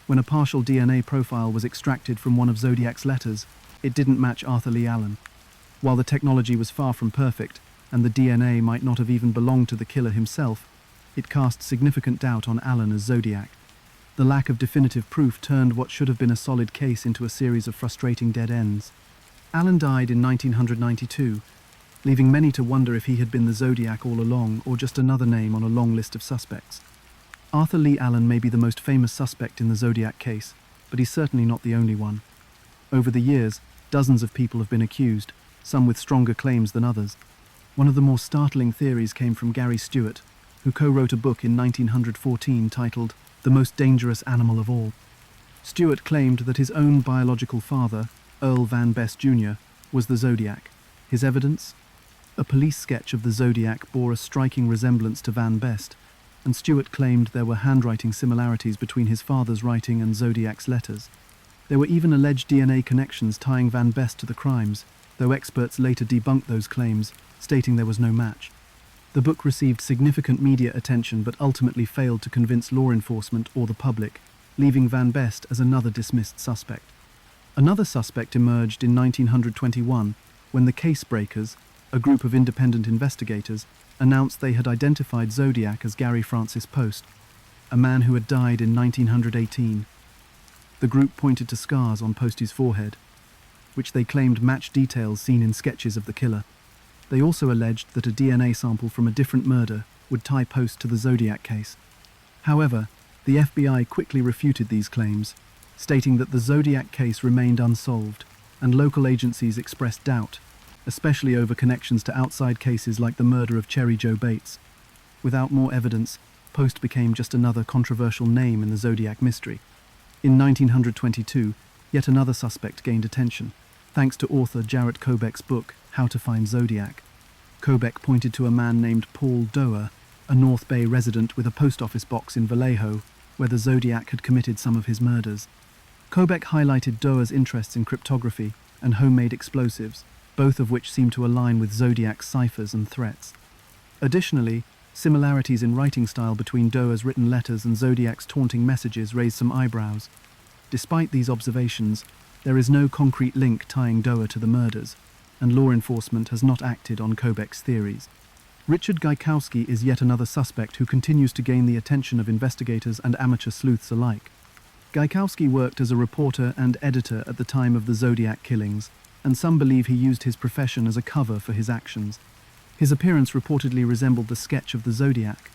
When a partial DNA profile was extracted from one of Zodiac's letters, it didn't match Arthur Lee Allen. While the technology was far from perfect, and the DNA might not have even belonged to the killer himself, it cast significant doubt on Allen as Zodiac. The lack of definitive proof turned what should have been a solid case into a series of frustrating dead ends. Allen died in 1992, leaving many to wonder if he had been the Zodiac all along or just another name on a long list of suspects. Arthur Lee Allen may be the most famous suspect in the Zodiac case, but he's certainly not the only one. Over the years, dozens of people have been accused, some with stronger claims than others. One of the more startling theories came from Gary Stewart, who co-wrote a book in 1914 titled The Most Dangerous Animal of All. Stewart claimed that his own biological father, Earl Van Best Jr., was the Zodiac. His evidence? A police sketch of the Zodiac bore a striking resemblance to Van Best, and Stewart claimed there were handwriting similarities between his father's writing and Zodiac's letters. There were even alleged DNA connections tying Van Best to the crimes, though experts later debunked those claims, stating there was no match. The book received significant media attention but ultimately failed to convince law enforcement or the public, leaving Van Best as another dismissed suspect. Another suspect emerged in 1921 when the Case Breakers, a group of independent investigators, announced they had identified Zodiac as Gary Francis Post, a man who had died in 1918. The group pointed to scars on Post's forehead, which they claimed matched details seen in sketches of the killer. They also alleged that a DNA sample from a different murder would tie Post to the Zodiac case. However, the FBI quickly refuted these claims, stating that the Zodiac case remained unsolved, and local agencies expressed doubt, especially over connections to outside cases like the murder of Cherry Joe Bates. Without more evidence, Post became just another controversial name in the Zodiac mystery. In 1922, yet another suspect gained attention, thanks to author Jarrett Kobeck's book, How to Find Zodiac. Kobeck pointed to a man named Paul Doerr, a North Bay resident with a post office box in Vallejo, where the Zodiac had committed some of his murders. Kobeck highlighted Doerr's interests in cryptography and homemade explosives, both of which seem to align with Zodiac's ciphers and threats. Additionally, similarities in writing style between Doerr's written letters and Zodiac's taunting messages raised some eyebrows. Despite these observations, there is no concrete link tying Doerr to the murders, and law enforcement has not acted on Kobeck's theories. Richard Gaikowski is yet another suspect who continues to gain the attention of investigators and amateur sleuths alike. Gaikowski worked as a reporter and editor at the time of the Zodiac killings, and some believe he used his profession as a cover for his actions. His appearance reportedly resembled the sketch of the Zodiac,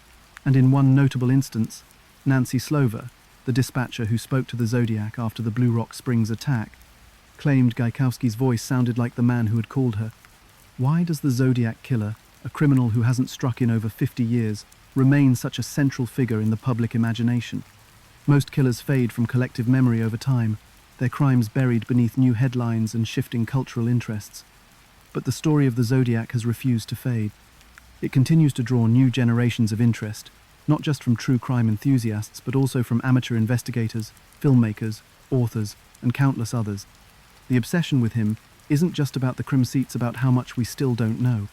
and in one notable instance, Nancy Slover, the dispatcher who spoke to the Zodiac after the Blue Rock Springs attack, claimed Gaikowski's voice sounded like the man who had called her. Why does the Zodiac Killer, a criminal who hasn't struck in over 50 years, remain such a central figure in the public imagination? Most killers fade from collective memory over time, their crimes buried beneath new headlines and shifting cultural interests. But the story of the Zodiac has refused to fade. It continues to draw new generations of interest, not just from true crime enthusiasts, but also from amateur investigators, filmmakers, authors, and countless others. The obsession with him isn't just about the crime, it's about how much we still don't know.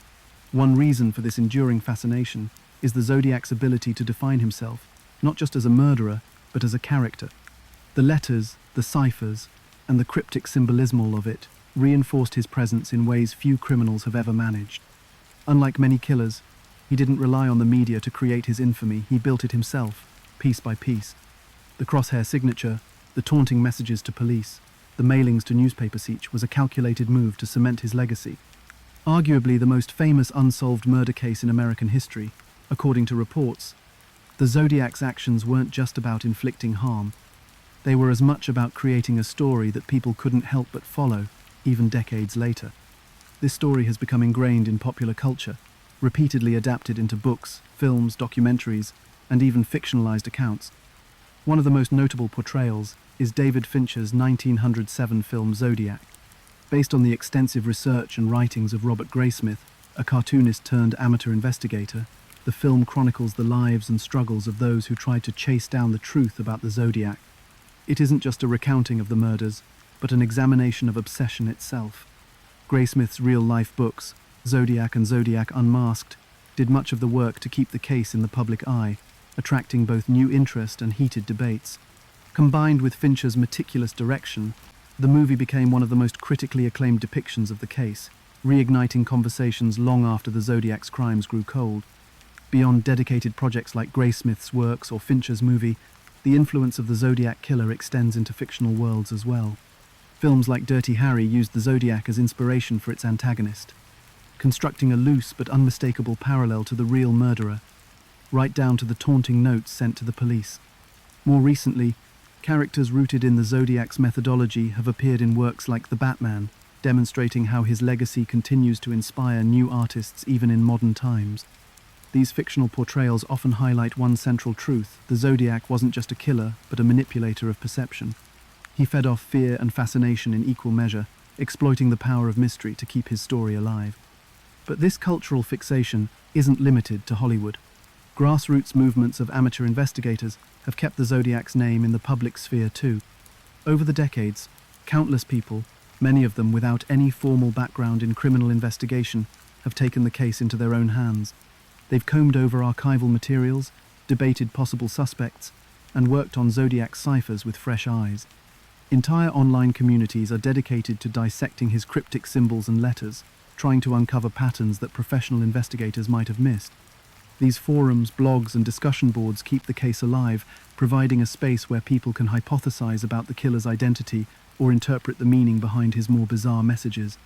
One reason for this enduring fascination is the Zodiac's ability to define himself, not just as a murderer, but as a character. The letters, the ciphers, and the cryptic symbolism of it reinforced his presence in ways few criminals have ever managed. Unlike many killers, he didn't rely on the media to create his infamy, he built it himself, piece by piece. The crosshair signature, the taunting messages to police, the mailings to newspaper seats was a calculated move to cement his legacy. Arguably the most famous unsolved murder case in American history, according to reports, the Zodiac's actions weren't just about inflicting harm. They were as much about creating a story that people couldn't help but follow, even decades later. This story has become ingrained in popular culture, repeatedly adapted into books, films, documentaries, and even fictionalized accounts. One of the most notable portrayals is David Fincher's 1907 film Zodiac. Based on the extensive research and writings of Robert Graysmith, a cartoonist turned amateur investigator, the film chronicles the lives and struggles of those who tried to chase down the truth about the Zodiac. It isn't just a recounting of the murders, but an examination of obsession itself. Graysmith's real-life books, Zodiac and Zodiac Unmasked, did much of the work to keep the case in the public eye, attracting both new interest and heated debates. Combined with Fincher's meticulous direction, the movie became one of the most critically acclaimed depictions of the case, reigniting conversations long after the Zodiac's crimes grew cold. Beyond dedicated projects like Graysmith's works or Fincher's movie, the influence of the Zodiac Killer extends into fictional worlds as well. Films like Dirty Harry used the Zodiac as inspiration for its antagonist, constructing a loose but unmistakable parallel to the real murderer, right down to the taunting notes sent to the police. More recently, characters rooted in the Zodiac's methodology have appeared in works like The Batman, demonstrating how his legacy continues to inspire new artists even in modern times. These fictional portrayals often highlight one central truth: the Zodiac wasn't just a killer, but a manipulator of perception. He fed off fear and fascination in equal measure, exploiting the power of mystery to keep his story alive. But this cultural fixation isn't limited to Hollywood. Grassroots movements of amateur investigators have kept the Zodiac's name in the public sphere too. Over the decades, countless people, many of them without any formal background in criminal investigation, have taken the case into their own hands. They've combed over archival materials, debated possible suspects, and worked on Zodiac ciphers with fresh eyes. Entire online communities are dedicated to dissecting his cryptic symbols and letters, trying to uncover patterns that professional investigators might have missed. These forums, blogs, and discussion boards keep the case alive, providing a space where people can hypothesize about the killer's identity or interpret the meaning behind his more bizarre messages.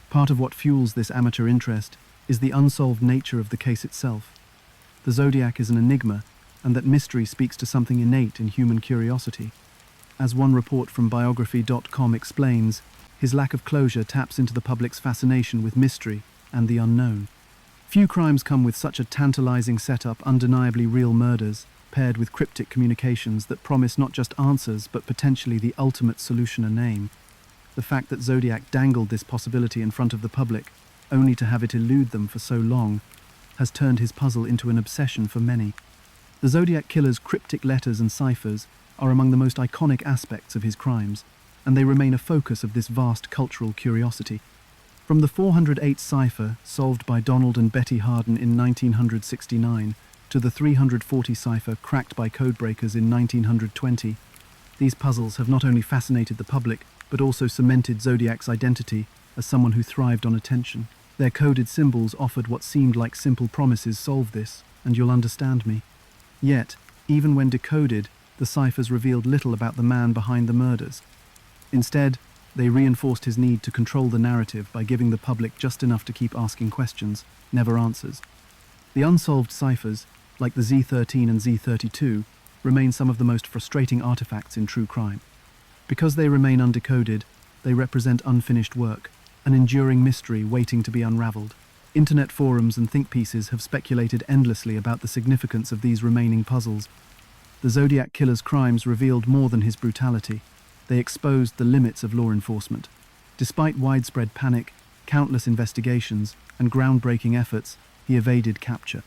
Part of what fuels this amateur interest is the unsolved nature of the case itself. The Zodiac is an enigma, and that mystery speaks to something innate in human curiosity. As one report from biography.com explains, his lack of closure taps into the public's fascination with mystery and the unknown. Few crimes come with such a tantalizing setup, undeniably real murders, paired with cryptic communications that promise not just answers but potentially the ultimate solution: a name. The fact that Zodiac dangled this possibility in front of the public, only to have it elude them for so long, has turned his puzzle into an obsession for many. The Zodiac Killer's cryptic letters and ciphers are among the most iconic aspects of his crimes, and they remain a focus of this vast cultural curiosity. From the 408 cipher solved by Donald and Betty Harden in 1969 to the 340 cipher cracked by codebreakers in 1920, these puzzles have not only fascinated the public but also cemented Zodiac's identity as someone who thrived on attention. Their coded symbols offered what seemed like simple promises: solve this, and you'll understand me. Yet, even when decoded, the ciphers revealed little about the man behind the murders. Instead, they reinforced his need to control the narrative by giving the public just enough to keep asking questions, never answers. The unsolved ciphers, like the Z13 and Z32, remain some of the most frustrating artifacts in true crime. Because they remain undecoded, they represent unfinished work, an enduring mystery waiting to be unraveled. Internet forums and think pieces have speculated endlessly about the significance of these remaining puzzles. The Zodiac Killer's crimes revealed more than his brutality. They exposed the limits of law enforcement. Despite widespread panic, countless investigations, and groundbreaking efforts, he evaded capture.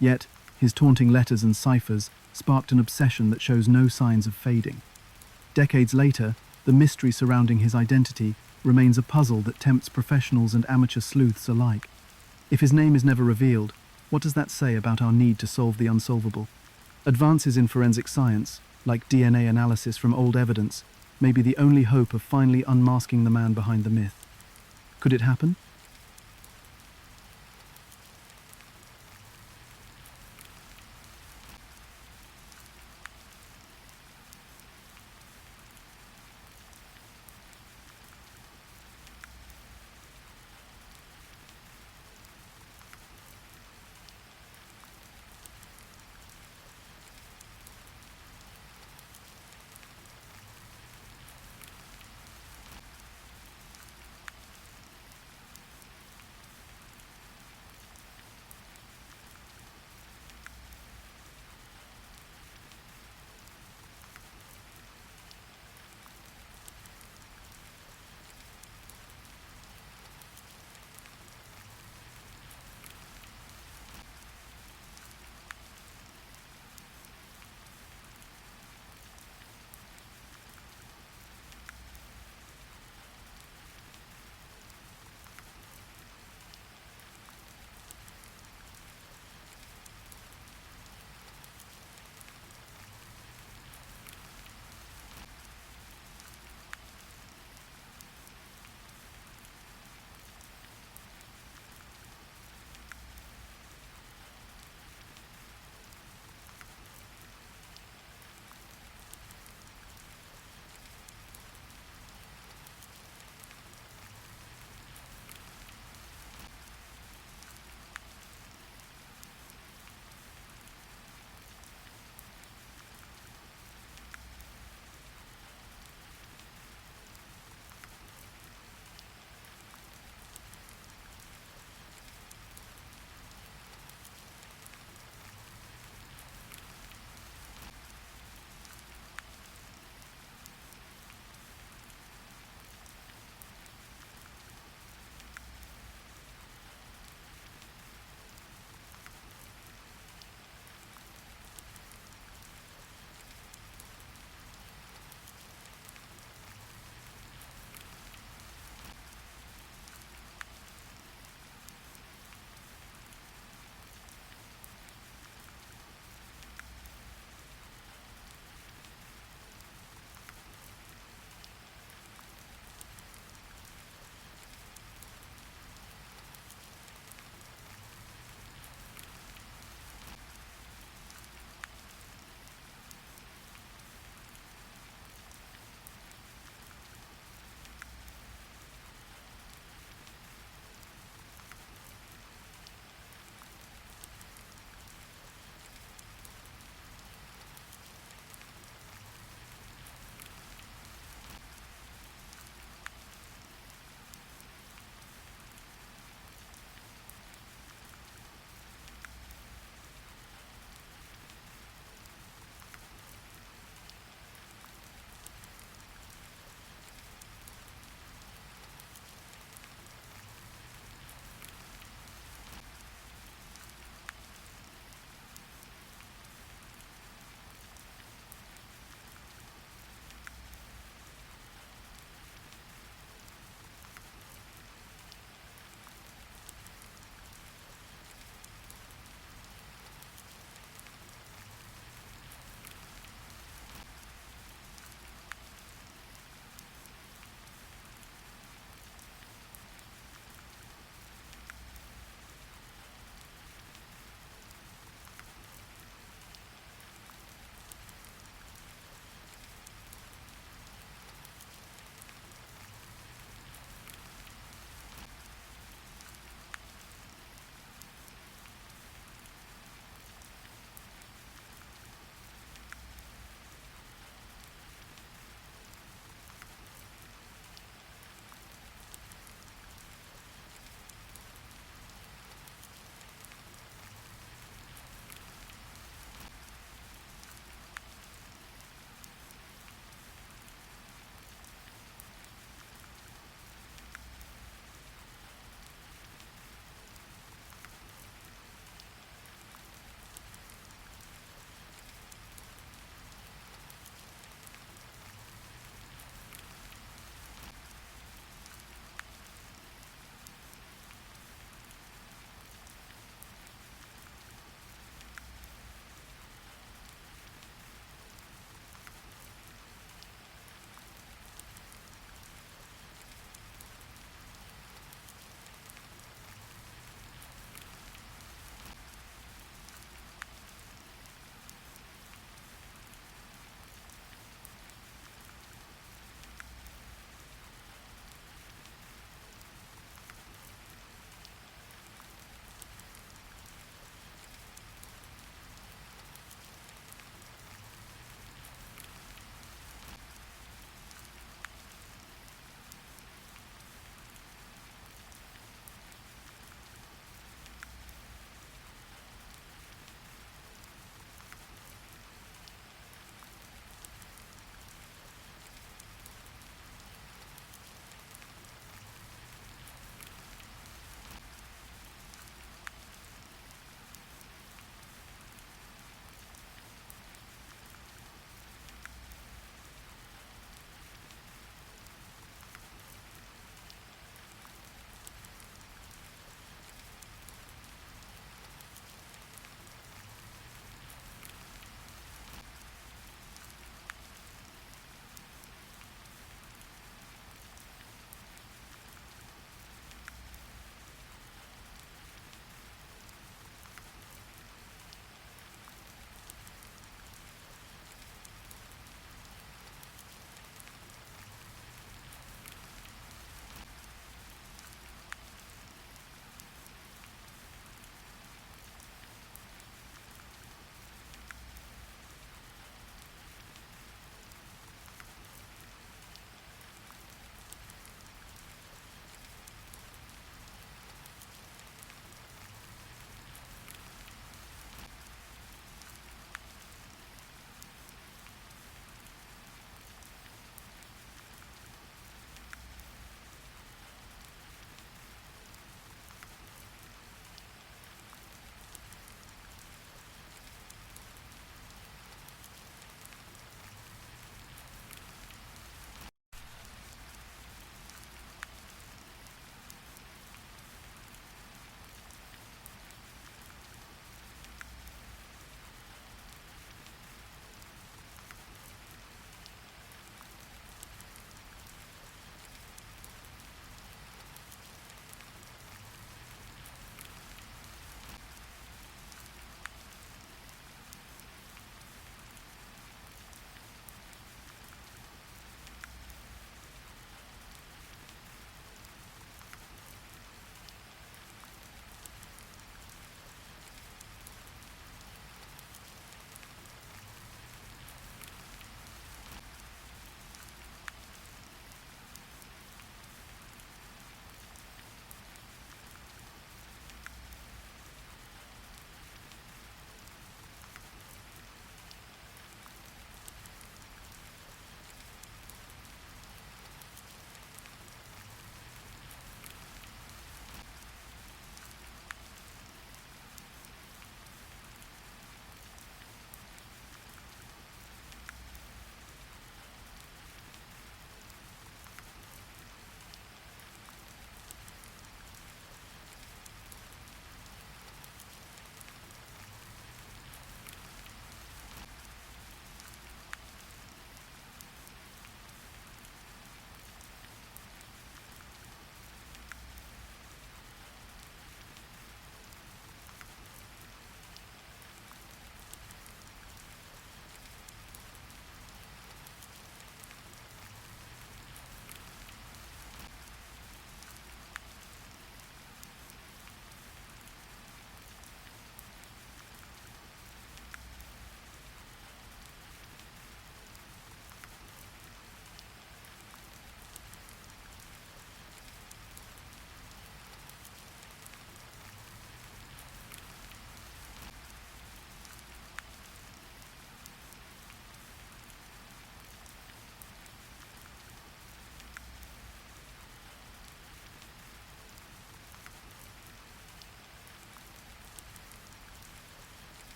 Yet, his taunting letters and ciphers sparked an obsession that shows no signs of fading. Decades later, the mystery surrounding his identity remains a puzzle that tempts professionals and amateur sleuths alike. If his name is never revealed, what does that say about our need to solve the unsolvable? Advances in forensic science, like DNA analysis from old evidence, may be the only hope of finally unmasking the man behind the myth. Could it happen?